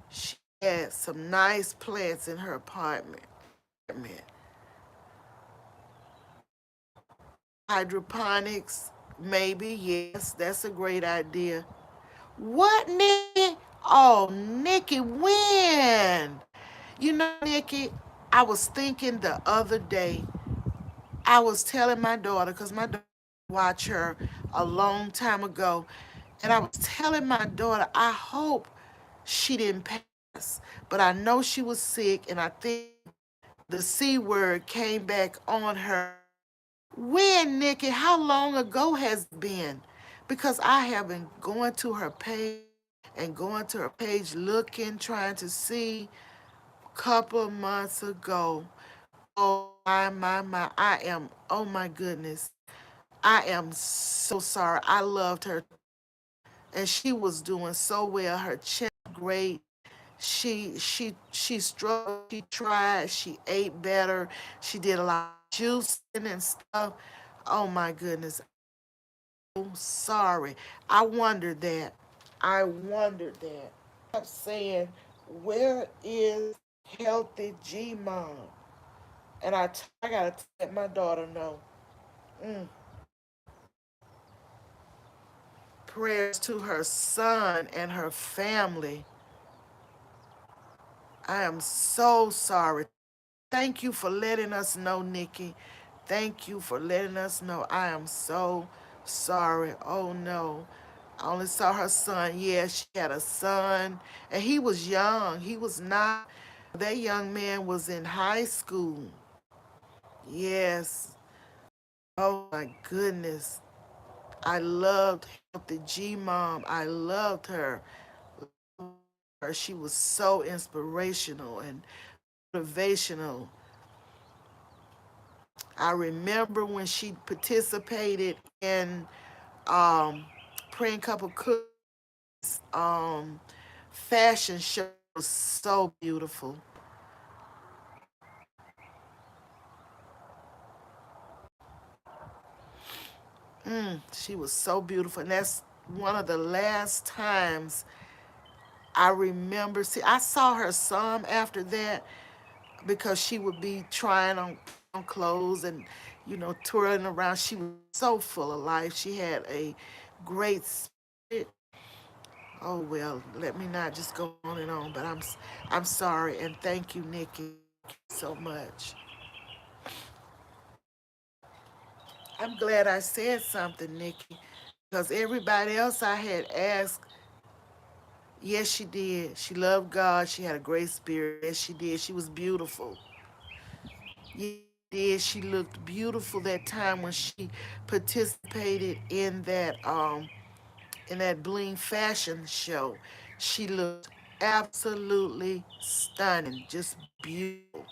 She had some nice plants in her apartment. Hydroponics, maybe, yes, that's a great idea. What, Nikki? Oh, Nikki, when? You know, Nikki, I was thinking the other day, I was telling my daughter, because my daughter watched her a long time ago, and I was telling my daughter, I hope she didn't pass, but I know she was sick, and I think the C word came back on her. When, Nikki? How long ago has it been? Because I have been going to her page and going to her page looking, trying to see a couple of months ago. Oh my. I am, oh my goodness. I am so sorry. I loved her and she was doing so well. Her chin was great. She struggled, she tried, she ate better, she did a lot of juicing and stuff. Oh my goodness. I'm sorry. I wondered that. I wondered that. I kept saying, where is healthy G Mom? And I gotta let my daughter know. Mm. Prayers to her son and her family. I am so sorry. Thank you for letting us know, Nikki. Thank you for letting us know. I am so sorry. Oh no. I only saw her son. Yeah, she had a son. And he was young. He was not. That young man was in high school. Yes. Oh my goodness. I loved the G Mom. I loved her. She was so inspirational and motivational. I remember when she participated in um, Praying Couple Cook um, fashion show. It was so beautiful. She was so beautiful. And that's one of the last times I remember. See, I saw her some after that because she would be trying on clothes and, twirling around. She was so full of life. She had a great spirit. Oh well, let me not just go on and on. But I'm sorry and thank you, Nikki, so much. I'm glad I said something, Nikki, because everybody else I had asked, yes, she did. She loved God. She had a great spirit. Yes, she did. She was beautiful. Yes, she did. She looked beautiful that time when she participated in that bling fashion show. She looked absolutely stunning, just beautiful.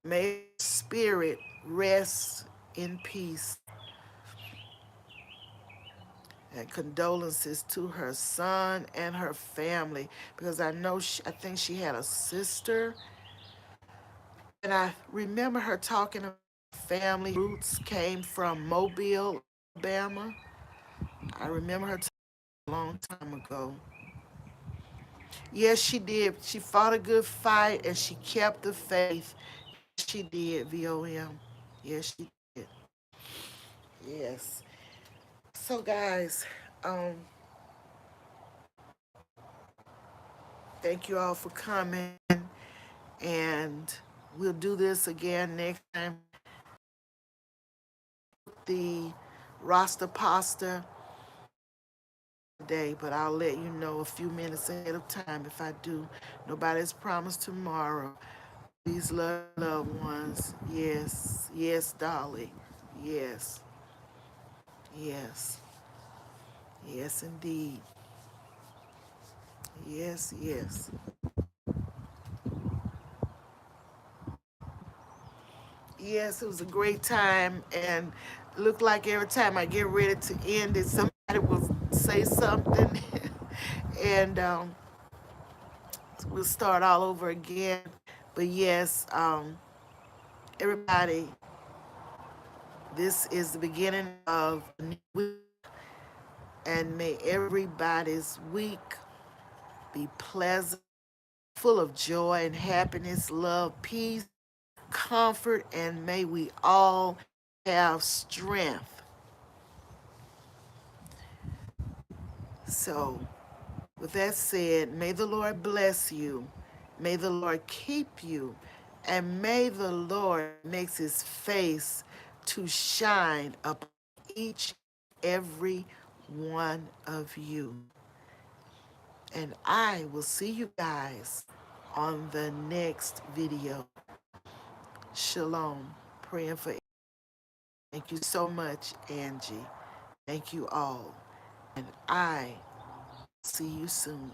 May her spirit rest in peace. And condolences to her son and her family because I think she had a sister, and I remember her talking about family roots came from Mobile, Alabama. I remember her talking a long time ago. Yes, she did. She fought a good fight and she kept the faith. She did, VOM. Yes, she did. Yes. So, guys, um, thank you all for coming. And we'll do this again next time. The Rasta Pasta day, but I'll let you know a few minutes ahead of time if I do. Nobody's promised tomorrow. Please love loved ones. Yes, yes, Dolly. Yes, yes, yes, indeed. Yes, yes. Yes, it was a great time, and looked like every time I get ready to end it, somebody will say something, and we'll start all over again. But yes, everybody, this is the beginning of a new week, and may everybody's week be pleasant, full of joy and happiness, love, peace, comfort, and may we all have strength. So, with that said, may the Lord bless you, may the Lord keep you, and may the Lord makes his face to shine upon each every one of you. And I will see you guys on the next video. Shalom. Praying for. Thank you so much, Angie. Thank you all. And I see you soon.